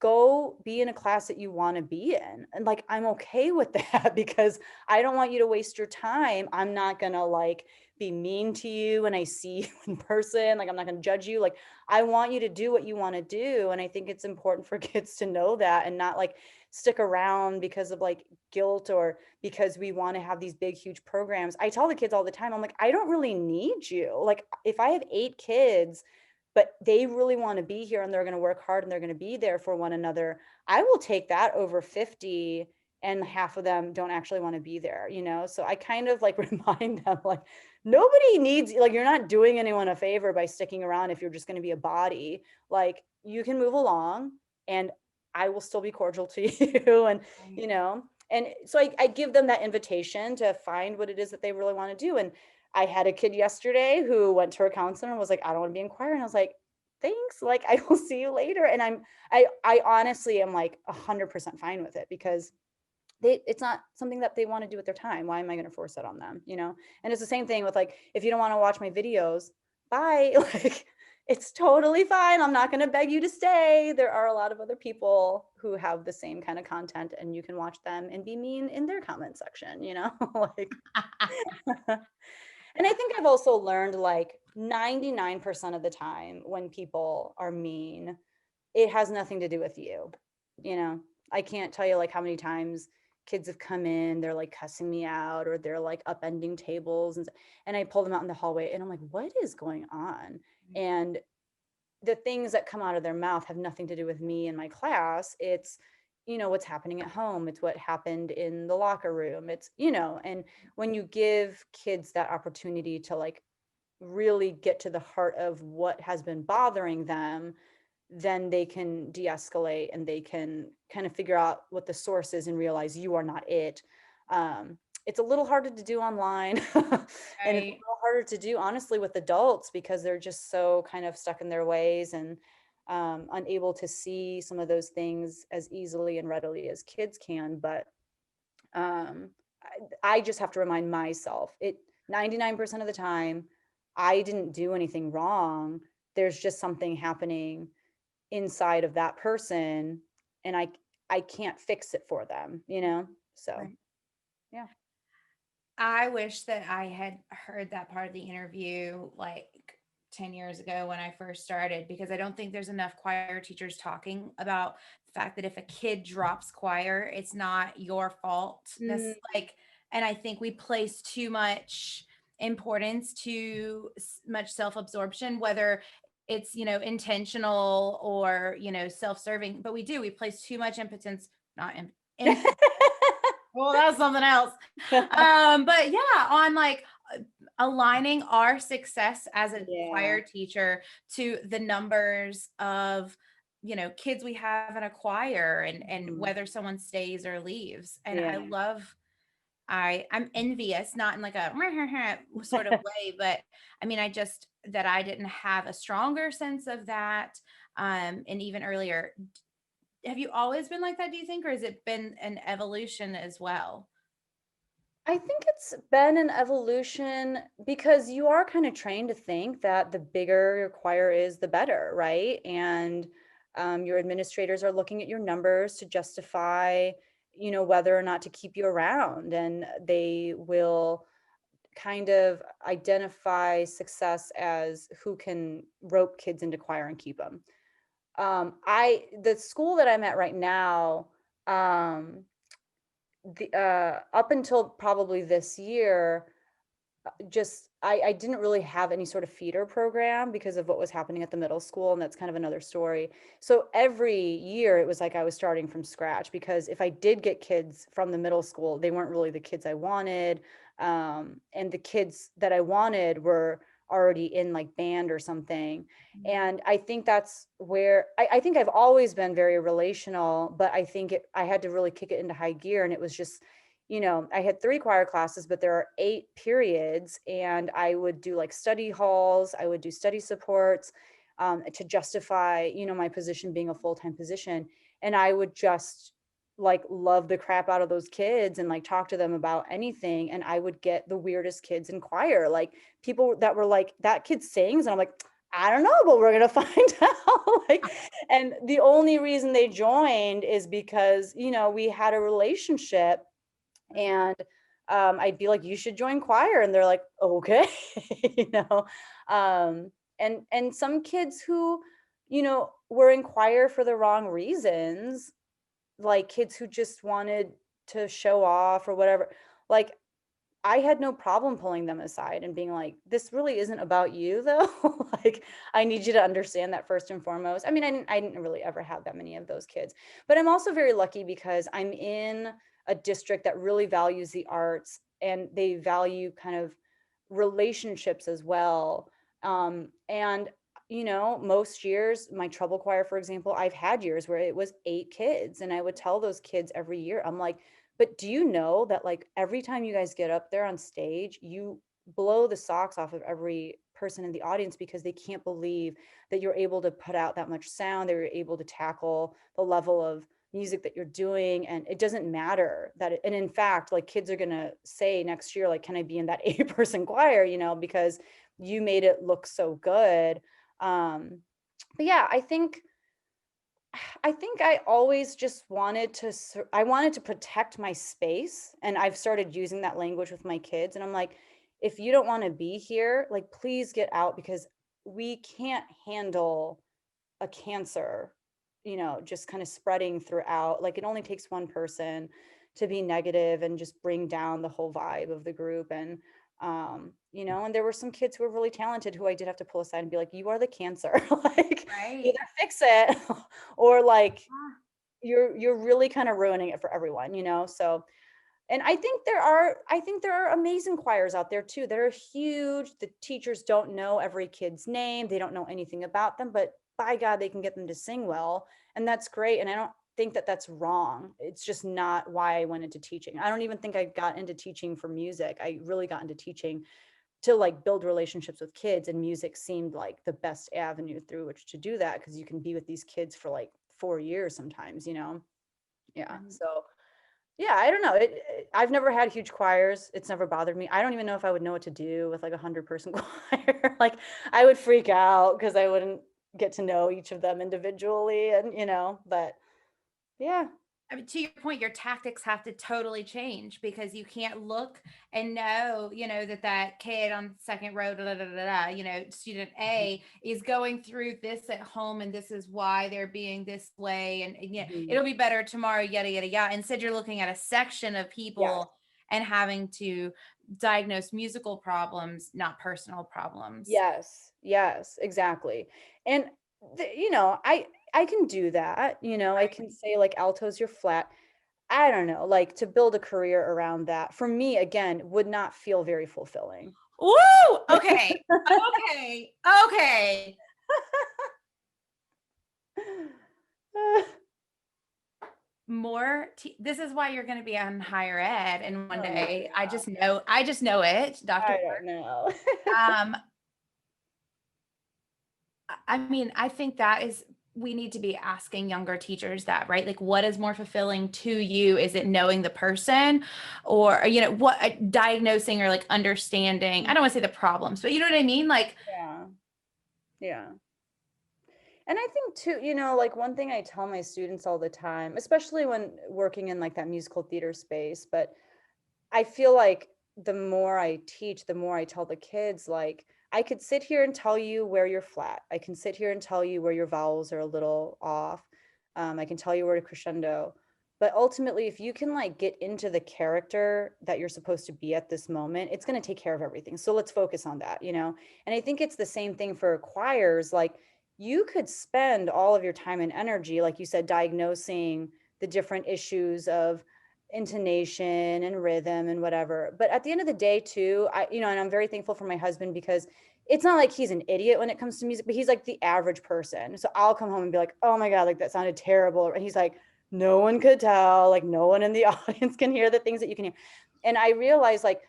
go be in a class that you want to be in. And like, I'm okay with that because I don't want you to waste your time. I'm not going to like be mean to you when I see you in person. Like, I'm not going to judge you. Like, I want you to do what you want to do. And I think it's important for kids to know that and not like stick around because of like guilt or because we want to have these big, huge programs. I tell the kids all the time, I'm like, I don't really need you. Like, if I have 8 kids, but they really want to be here and they're going to work hard and they're going to be there for one another, I will take that over 50 and half of them don't actually want to be there. So I kind of like remind them like nobody needs, like, you're not doing anyone a favor by sticking around if you're just going to be a body. Like you can move along and I will still be cordial to you. And so I give them that invitation to find what it is that they really want to do. And I had a kid yesterday who went to her counselor and was like, I don't want to be in choir. And I was like, thanks. Like, I will see you later. And I honestly am like 100% fine with it because it's not something that they want to do with their time. Why am I going to force it on them? And it's the same thing with like, if you don't want to watch my videos, bye. Like, it's totally fine. I'm not going to beg you to stay. There are a lot of other people who have the same kind of content and you can watch them and be mean in their comment section, like. And I think I've also learned like 99% of the time when people are mean, it has nothing to do with you. I can't tell you like how many times kids have come in, they're like cussing me out or they're like upending tables and I pull them out in the hallway and I'm like, what is going on? And the things that come out of their mouth have nothing to do with me and my class. It's what's happening at home. It's what happened in the locker room. And when you give kids that opportunity to like really get to the heart of what has been bothering them, then they can de-escalate and they can kind of figure out what the source is and realize you are not it. It's a little harder to do online and it's a little harder to do honestly with adults because they're just so kind of stuck in their ways and unable to see some of those things as easily and readily as kids can. But I just have to remind myself 99% of the time, I didn't do anything wrong. There's just something happening inside of that person and I can't fix it for them. So Right. yeah. I wish that I had heard that part of the interview like 10 years ago when I first started, because I don't think there's enough choir teachers talking about the fact that if a kid drops choir, it's not your fault. Mm. Like, and I think we place too much importance to much self-absorption, whether it's, intentional or, self-serving, but we place too much impotence, not well, that's something else. But yeah, on like aligning our success as a Yeah. choir teacher to the numbers of, kids we have in a choir and whether someone stays or leaves. And Yeah. I love, I'm envious, not in like a sort of way, but I mean, that I didn't have a stronger sense of that. And even earlier, have you always been like that, do you think, or has it been an evolution as well? I think it's been an evolution because you are kind of trained to think that the bigger your choir is, the better, right? And your administrators are looking at your numbers to justify, whether or not to keep you around. And they will kind of identify success as who can rope kids into choir and keep them. The school that I'm at right now, up until probably this year, just I didn't really have any sort of feeder program because of what was happening at the middle school, and that's kind of another story. So every year it was like I was starting from scratch, because if I did get kids from the middle school, they weren't really the kids I wanted. And the kids that I wanted were already in like band or something. And I think that's where I think I've always been very relational, but I think I had to really kick it into high gear. And it was just, I had 3 choir classes, but there are 8 periods, and I would do like study halls, I would do study supports, to justify, my position being a full-time position. And I would just like love the crap out of those kids and like talk to them about anything. And I would get the weirdest kids in choir, like people that were like, that kid sings. And I'm like, I don't know, but we're gonna find out. Like, and the only reason they joined is because, we had a relationship. And I'd be like, you should join choir. And they're like, okay. you know and some kids who, were in choir for the wrong reasons, like kids who just wanted to show off or whatever, like I had no problem pulling them aside and being like, this really isn't about you though. Like, I need you to understand that first and foremost. I mean, I didn't really ever have that many of those kids, but I'm also very lucky because I'm in a district that really values the arts, and they value kind of relationships as well. And most years, my treble choir, for example, I've had years where it was 8 kids, and I would tell those kids every year, I'm like, but do you know that like every time you guys get up there on stage, you blow the socks off of every person in the audience, because they can't believe that you're able to put out that much sound, that you're able to tackle the level of music that you're doing. And it doesn't matter that and in fact, like kids are going to say next year, like, can I be in that 8-person choir, because you made it look so good. But yeah, I think I always just I wanted to protect my space, and I've started using that language with my kids. And I'm like, if you don't want to be here, like, please get out, because we can't handle a cancer, just kind of spreading throughout. Like, it only takes one person to be negative and just bring down the whole vibe of the group. And and there were some kids who were really talented who I did have to pull aside and be like, you are the cancer. Like, Right. either fix it or like you're really kind of ruining it for everyone. So, and I think there are amazing choirs out there too that are huge. The teachers don't know every kid's name, they don't know anything about them, but by God, they can get them to sing well, and that's great. And I don't think that that's wrong. It's just not why I went into teaching. I don't even think I got into teaching for music. I really got into teaching to like build relationships with kids, and music seemed like the best avenue through which to do that, because you can be with these kids for like 4 years sometimes. Yeah. So yeah, I don't know. I've never had huge choirs. It's never bothered me. I don't even know if I would know what to do with like 100-person choir. Like, I would freak out because I wouldn't get to know each of them individually, and but yeah. I mean, to your point, your tactics have to totally change because you can't look and know, that kid on second row, da, da, da, da, da, student A is going through this at home and this is why they're being this way. And yeah, Mhm. it'll be better tomorrow, yada, yada, yada. Instead, you're looking at a section of Yes. people and having to diagnose musical problems, not personal problems. Yes. Yes, exactly. And I can do that. I can say like altos, you're flat. I don't know, like, to build a career around that for me again would not feel very fulfilling. Woo! Okay. Okay. Okay. This is why you're going to be on higher ed and one Oh my day. I God. just know it, Dr. I don't know. Um I mean, I think that is we need to be asking younger teachers that, right? Like, what is more fulfilling to you? Is it knowing the person, or, you know, what diagnosing or like understanding? I don't want to say the problems, but you know what I mean? Like, Yeah. Yeah. And I think too, you know, like one thing I tell my students all the time, especially when working in like that musical theater space, but I feel like the more I teach, the more I tell the kids, like, I could sit here and tell you where you're flat. I can sit here and tell you where your vowels are a little off. I can tell you where to crescendo. But ultimately, if you can like get into the character that you're supposed to be at this moment, it's going to take care of everything. So let's focus on that, you know? And I think it's the same thing for choirs. Like, you could spend all of your time and energy, like you said, diagnosing the different issues of intonation and rhythm and whatever. But at the end of the day, too, you know, and I'm very thankful for my husband because it's not like he's an idiot when it comes to music, but he's like the average person. So I'll come home and be like, oh my God, like that sounded terrible. And he's like, no one could tell, like no one in the audience can hear the things that you can hear. And I realized like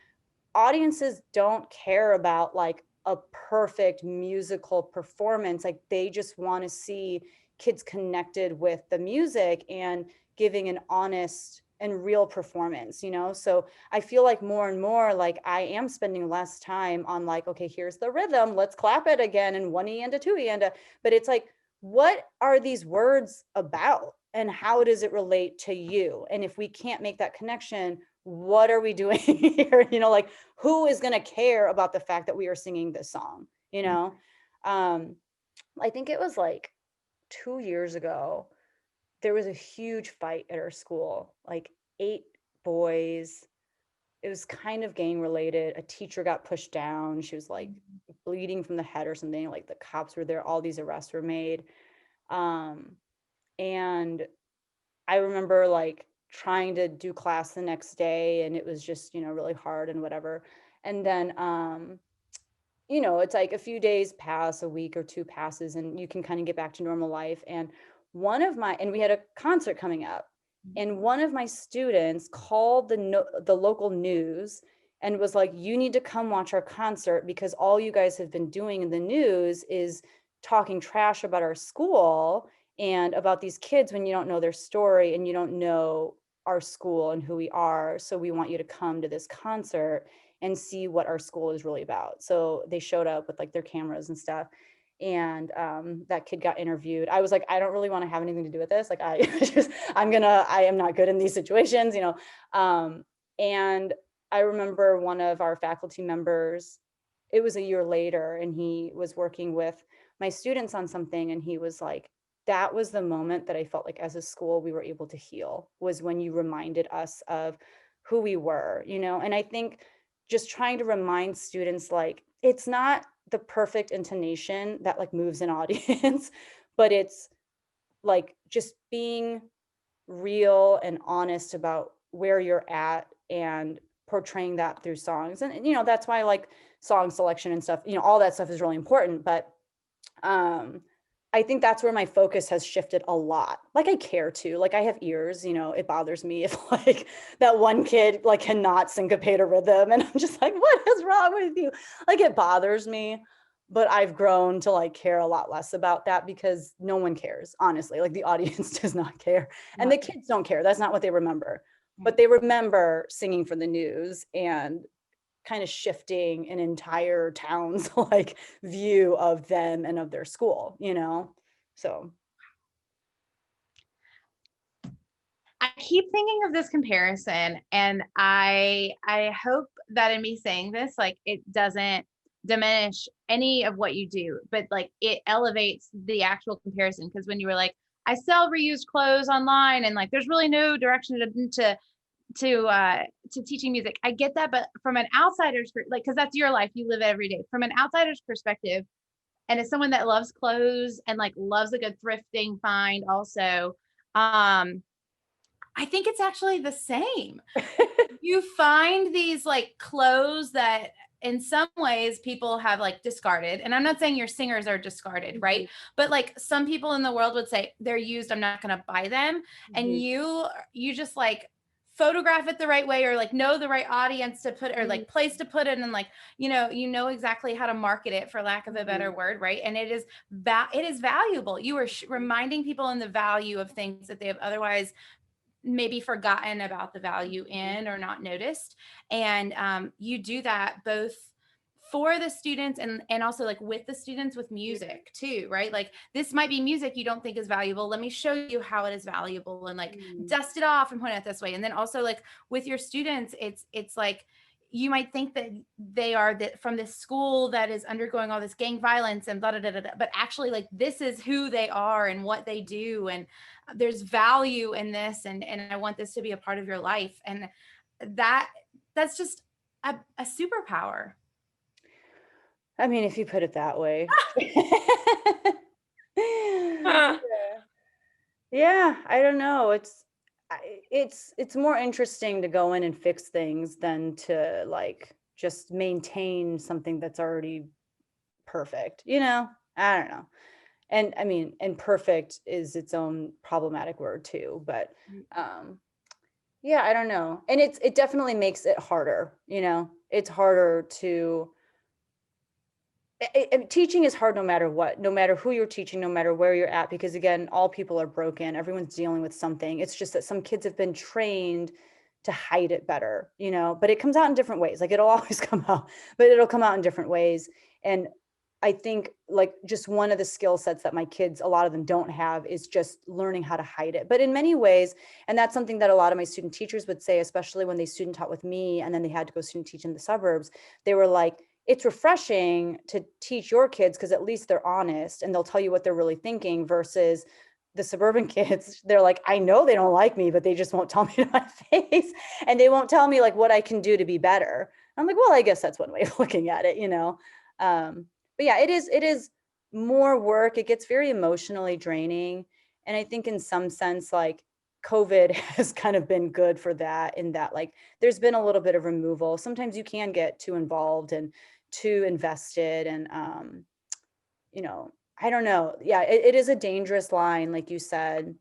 audiences don't care about like a perfect musical performance. Like they just want to see kids connected with the music and giving an honest and real performance, you know? So I feel like more and more like I am spending less time on like, okay, here's the rhythm, let's clap it again and 1 and a 2 and a, but it's like, what are these words about and how does it relate to you? And if we can't make that connection, what are we doing here? You know, like who is going to care about the fact that we are singing this song, you know? I think it was like 2 years ago, there was a huge fight at our school, like 8 boys. It was kind of gang related. A teacher got pushed down. She was like bleeding from the head or something. Like the cops were there. All these arrests were made. And I remember like trying to do class the next day and it was just, you know, really hard and whatever. And then, you know, it's like a few days pass, a week or two passes, and you can kind of get back to normal life. And we had a concert coming up, and one of my students called the local news and was like, you need to come watch our concert because all you guys have been doing in the news is talking trash about our school and about these kids when you don't know their story and you don't know our school and who we are. So we want you to come to this concert and see what our school is really about. So they showed up with like their cameras and stuff. And that kid got interviewed. I was like, I don't really want to have anything to do with this. Like I am not good in these situations, you know? And I remember one of our faculty members, it was a year later, and he was working with my students on something. And he was like, that was the moment that I felt like as a school, we were able to heal, was when you reminded us of who we were, you know? And I think just trying to remind students, like, it's not the perfect intonation that like moves an audience, but it's like just being real and honest about where you're at and portraying that through songs. And, you know, that's why like song selection and stuff, you know, all that stuff is really important. But I think that's where my focus has shifted a lot. Like I care to, like I have ears, you know, it bothers me if like that one kid like cannot syncopate a rhythm and I'm just like, what is wrong with you? Like it bothers me, but I've grown to like care a lot less about that because no one cares, honestly. Like the audience does not care and the kids don't care. That's not what they remember, but they remember singing for the news and kind of shifting an entire town's like view of them and of their school, you know? So I keep thinking of this comparison, and I hope that in me saying this, like it doesn't diminish any of what you do, but like it elevates the actual comparison. Because when you were like, I sell reused clothes online, and like there's really no direction to teaching music. I get that, but from an outsider's like, because that's your life, you live it every day. From an outsider's perspective, and as someone that loves clothes and like loves a good thrifting find, also, I think it's actually the same. You find these like clothes that in some ways people have like discarded. And I'm not saying your singers are discarded, right? But like some people in the world would say they're used, I'm not going to buy them. And you just like photograph it the right way, or like know the right audience to put, or like place to put it, and like, you know exactly how to market it, for lack of a better word, right? And it is valuable. You are reminding people in the value of things that they have otherwise maybe forgotten about the value in, or not noticed. And you do that both for the students and also like with the students with music too, right? Like, this might be music you don't think is valuable. Let me show you how it is valuable, and like dust it off and point it this way. And then also like with your students, it's like, you might think that they are from this school that is undergoing all this gang violence and blah, blah, blah, blah, but actually like this is who they are and what they do. And there's value in this. And I want this to be a part of your life. And that's just a superpower. I mean, if you put it that way. Yeah, I don't know. It's more interesting to go in and fix things than to like just maintain something that's already perfect, I don't know. And I mean, and perfect is its own problematic word too, but yeah, I don't know. And it definitely makes it harder, it's harder to teaching is hard no matter what, no matter who you're teaching, no matter where you're at, because again, all people are broken. Everyone's dealing with something. It's just that some kids have been trained to hide it better, but it comes out in different ways. Like it'll always come out, but it'll come out in different ways. And I think like just one of the skill sets that my kids, a lot of them don't have, is just learning how to hide it. But in many ways, and that's something that a lot of my student teachers would say, especially when they student taught with me and then they had to go student teach in the suburbs, they were like, it's refreshing to teach your kids because at least they're honest and they'll tell you what they're really thinking, versus the suburban kids. They're like, I know they don't like me, but they just won't tell me to my face, and they won't tell me like what I can do to be better. I'm like, well, I guess that's one way of looking at it, but yeah, it is more work. It gets very emotionally draining. And I think in some sense, like COVID has kind of been good for that, in that like there's been a little bit of removal. Sometimes you can get too involved and too invested, and I don't know. Yeah, it is a dangerous line, like you said.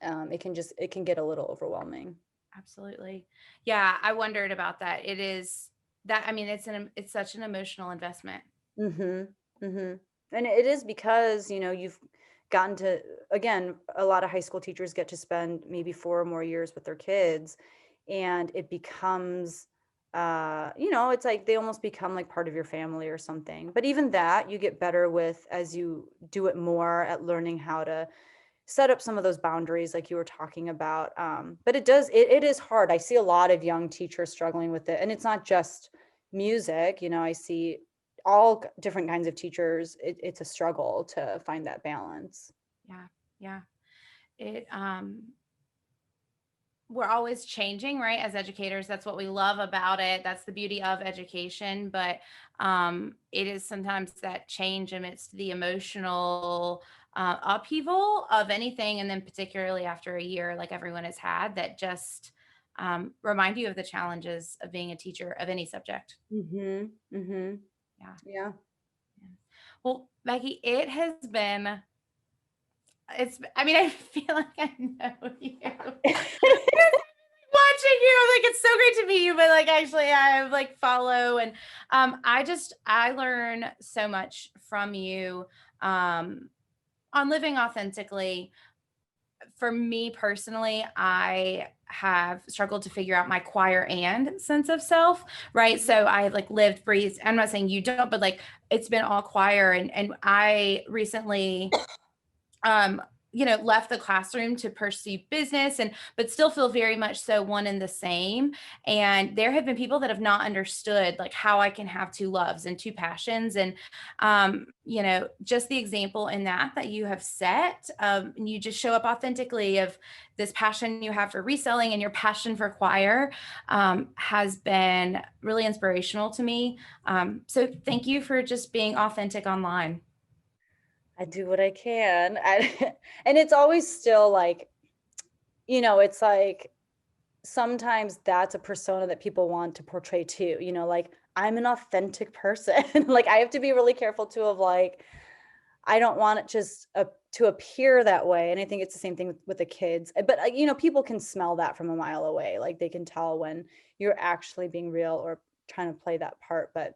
It can get a little overwhelming. Absolutely. Yeah, I wondered about that. It is that, I mean, it's such an emotional investment. And it is because you've gotten to, again, a lot of high school teachers get to spend maybe 4 or more years with their kids, and it becomes it's like they almost become like part of your family or something. But even that you get better with as you do it more, at learning how to set up some of those boundaries like you were talking about. But it is hard. I see a lot of young teachers struggling with it, and it's not just music. I see all different kinds of teachers. It's a struggle to find that balance. Yeah. It we're always changing, right? As educators, that's what we love about it. That's the beauty of education. But it is sometimes that change amidst the emotional upheaval of anything, and then particularly after a year like everyone has had, that just remind you of the challenges of being a teacher of any subject. Yeah. Well, Maggie, I mean, I feel like I know you. Watching you, I'm like, it's so great to meet you, but like actually I like follow, and I learn so much from you on living authentically. For me personally, I have struggled to figure out my choir and sense of self, right? So I like lived, breathed, I'm not saying you don't, but like it's been all choir, and I recently left the classroom to pursue business, but still feel very much so one and the same. And there have been people that have not understood like how I can have two loves and two passions. And just the example in that you have set, and you just show up authentically of this passion you have for reselling and your passion for choir, has been really inspirational to me. So thank you for just being authentic online. I do what I can. And it's always still like, it's like sometimes that's a persona that people want to portray too, like I'm an authentic person. Like I have to be really careful too of like, I don't want it just to appear that way. And I think it's the same thing with the kids. But people can smell that from a mile away. Like they can tell when you're actually being real or trying to play that part. But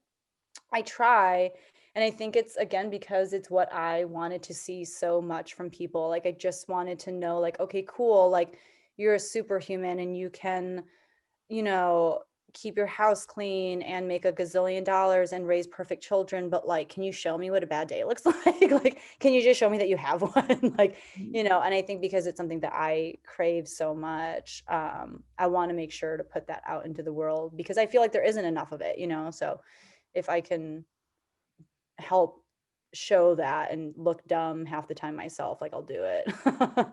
I try. And I think it's, again, because it's what I wanted to see so much from people. Like I just wanted to know, like, okay, cool. Like you're a superhuman and you can, you know, keep your house clean and make a gazillion dollars and raise perfect children, but like, can you show me what a bad day looks like? Like, can you just show me that you have one? Like, and I think because it's something that I crave so much, I want to make sure to put that out into the world because I feel like there isn't enough of it, so if I can help show that and look dumb half the time myself, like I'll do it.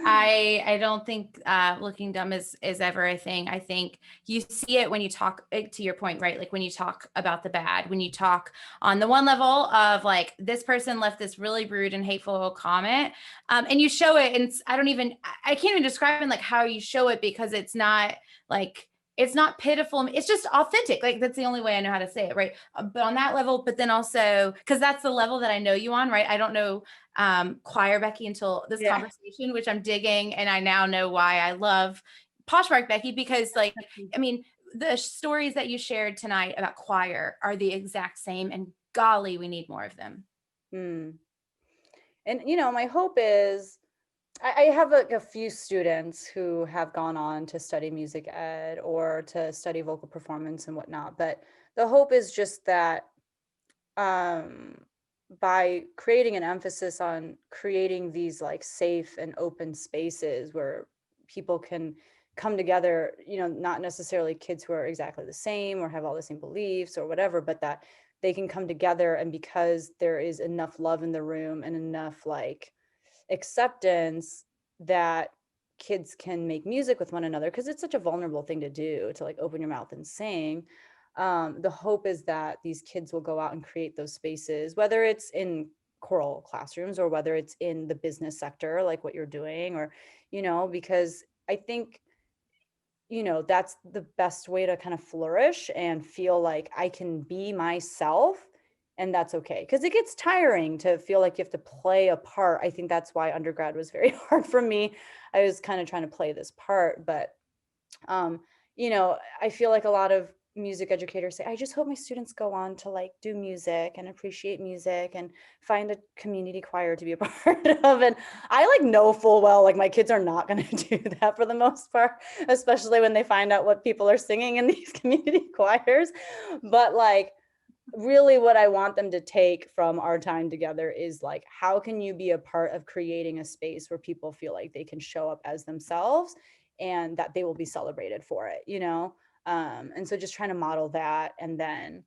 I don't think looking dumb is ever a thing. I think you see it when you talk, to your point, right? Like when you talk about the bad, when you talk on the one level of like, this person left this really rude and hateful comment, and you show it, and I can't even describe it like how you show it, because it's not like, it's not pitiful. It's just authentic. Like that's the only way I know how to say it. Right. But on that level, but then also, cause that's the level that I know you on, right? I don't know choir Becky until this conversation, which I'm digging. And I now know why I love Poshmark Becky, because like, I mean, the stories that you shared tonight about choir are the exact same, and golly, we need more of them. And, my hope is, I have like a few students who have gone on to study music ed or to study vocal performance and whatnot. But the hope is just that by creating an emphasis on creating these like safe and open spaces where people can come together, not necessarily kids who are exactly the same or have all the same beliefs or whatever, but that they can come together, and because there is enough love in the room and enough like acceptance, that kids can make music with one another, because it's such a vulnerable thing to do, to like open your mouth and sing. The hope is that these kids will go out and create those spaces, whether it's in choral classrooms or whether it's in the business sector, like what you're doing, or, because I think, that's the best way to kind of flourish and feel like I can be myself. And that's okay, because it gets tiring to feel like you have to play a part. I think that's why undergrad was very hard for me. I was kind of trying to play this part, but I feel like a lot of music educators say, I just hope my students go on to like do music and appreciate music and find a community choir to be a part of. And I like know full well, like my kids are not going to do that for the most part, especially when they find out what people are singing in these community choirs. But like, really what I want them to take from our time together is like, how can you be a part of creating a space where people feel like they can show up as themselves and that they will be celebrated for it, and so just trying to model that, and then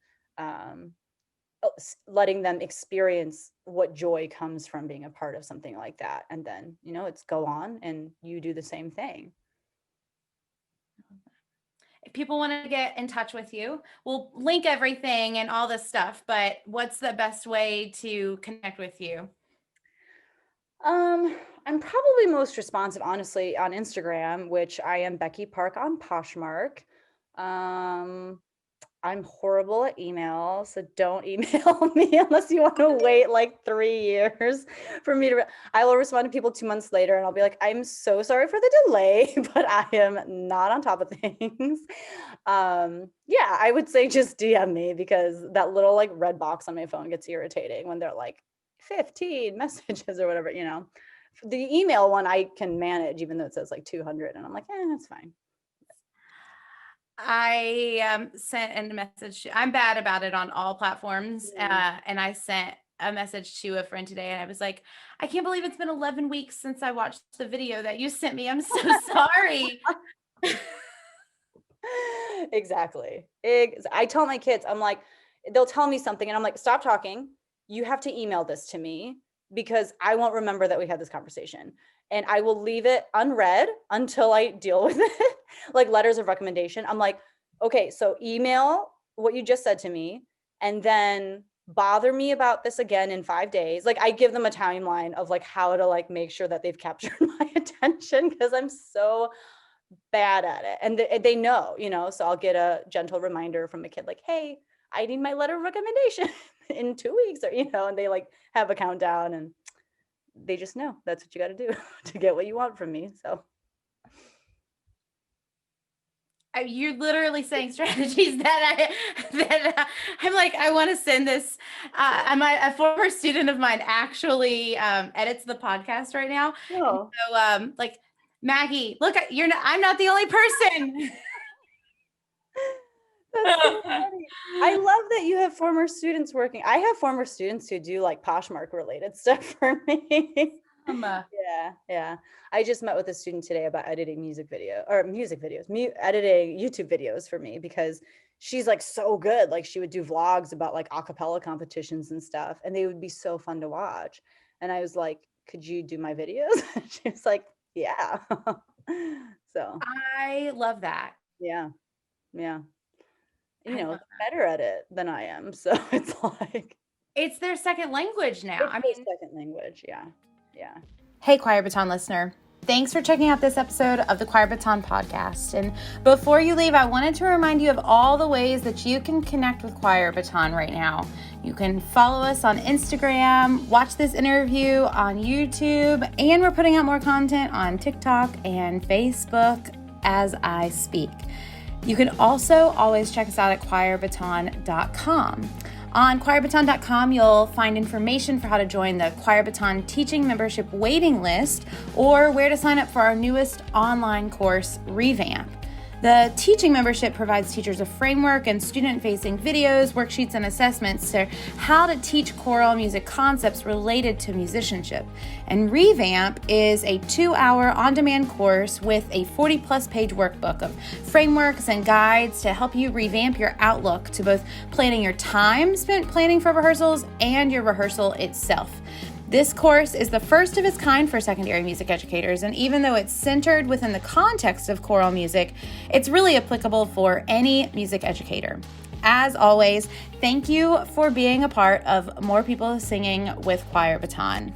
letting them experience what joy comes from being a part of something like that. And then, it's go on and you do the same thing. If people want to get in touch with you, we'll link everything and all this stuff, but what's the best way to connect with you? I'm probably most responsive, honestly, on Instagram, which I am Becky Park on Poshmark. I'm horrible at email, so don't email me unless you want to wait like 3 years for me to. I will respond to people 2 months later, and I'll be like, I'm so sorry for the delay, but I am not on top of things. Yeah, I would say just DM me, because that little like red box on my phone gets irritating when they're like 15 messages or whatever. The email one I can manage, even though it says like 200, and I'm like, that's fine. I sent a message. I'm bad about it on all platforms. And I sent a message to a friend today, and I was like, I can't believe it's been 11 weeks since I watched the video that you sent me. I'm so sorry. Exactly. I tell my kids, I'm like, they'll tell me something and I'm like, stop talking. You have to email this to me, because I won't remember that we had this conversation, and I will leave it unread until I deal with it. Like letters of recommendation. I'm like, okay, so email what you just said to me, and then bother me about this again in 5 days. Like I give them a timeline of like how to like make sure that they've captured my attention, because I'm so bad at it. And they know, so I'll get a gentle reminder from a kid like, hey, I need my letter of recommendation in 2 weeks, or, and they like have a countdown, and they just know that's what you got to do to get what you want from me. So you're literally saying strategies that I'm like, I want to send this. A former student of mine actually edits the podcast right now. oh. So like, Maggie, look, I'm not the only person. That's so funny. I love that you have former students working. I have former students who do like Poshmark related stuff for me. Yeah. I just met with a student today about editing music videos, editing YouTube videos for me, because she's like so good. Like she would do vlogs about like a cappella competitions and stuff, and they would be so fun to watch. And I was like, could you do my videos? She was like, yeah. So I love that. Yeah. Better at it than I am. So it's like, it's their second language now. Second language. Yeah. Hey, Choir Baton listener. Thanks for checking out this episode of the Choir Baton podcast. And before you leave, I wanted to remind you of all the ways that you can connect with Choir Baton right now. You can follow us on Instagram, watch this interview on YouTube, and we're putting out more content on TikTok and Facebook as I speak. You can also always check us out at choirbaton.com. On choirbaton.com, you'll find information for how to join the Choir Baton teaching membership waiting list, or where to sign up for our newest online course, Revamp. The teaching membership provides teachers a framework and student-facing videos, worksheets, and assessments to how to teach choral music concepts related to musicianship. And Revamp is a 2-hour on-demand course with a 40-plus page workbook of frameworks and guides to help you revamp your outlook to both planning your time spent planning for rehearsals and your rehearsal itself. This course is the first of its kind for secondary music educators, and even though it's centered within the context of choral music, it's really applicable for any music educator. As always, thank you for being a part of More People Singing with Choir Baton.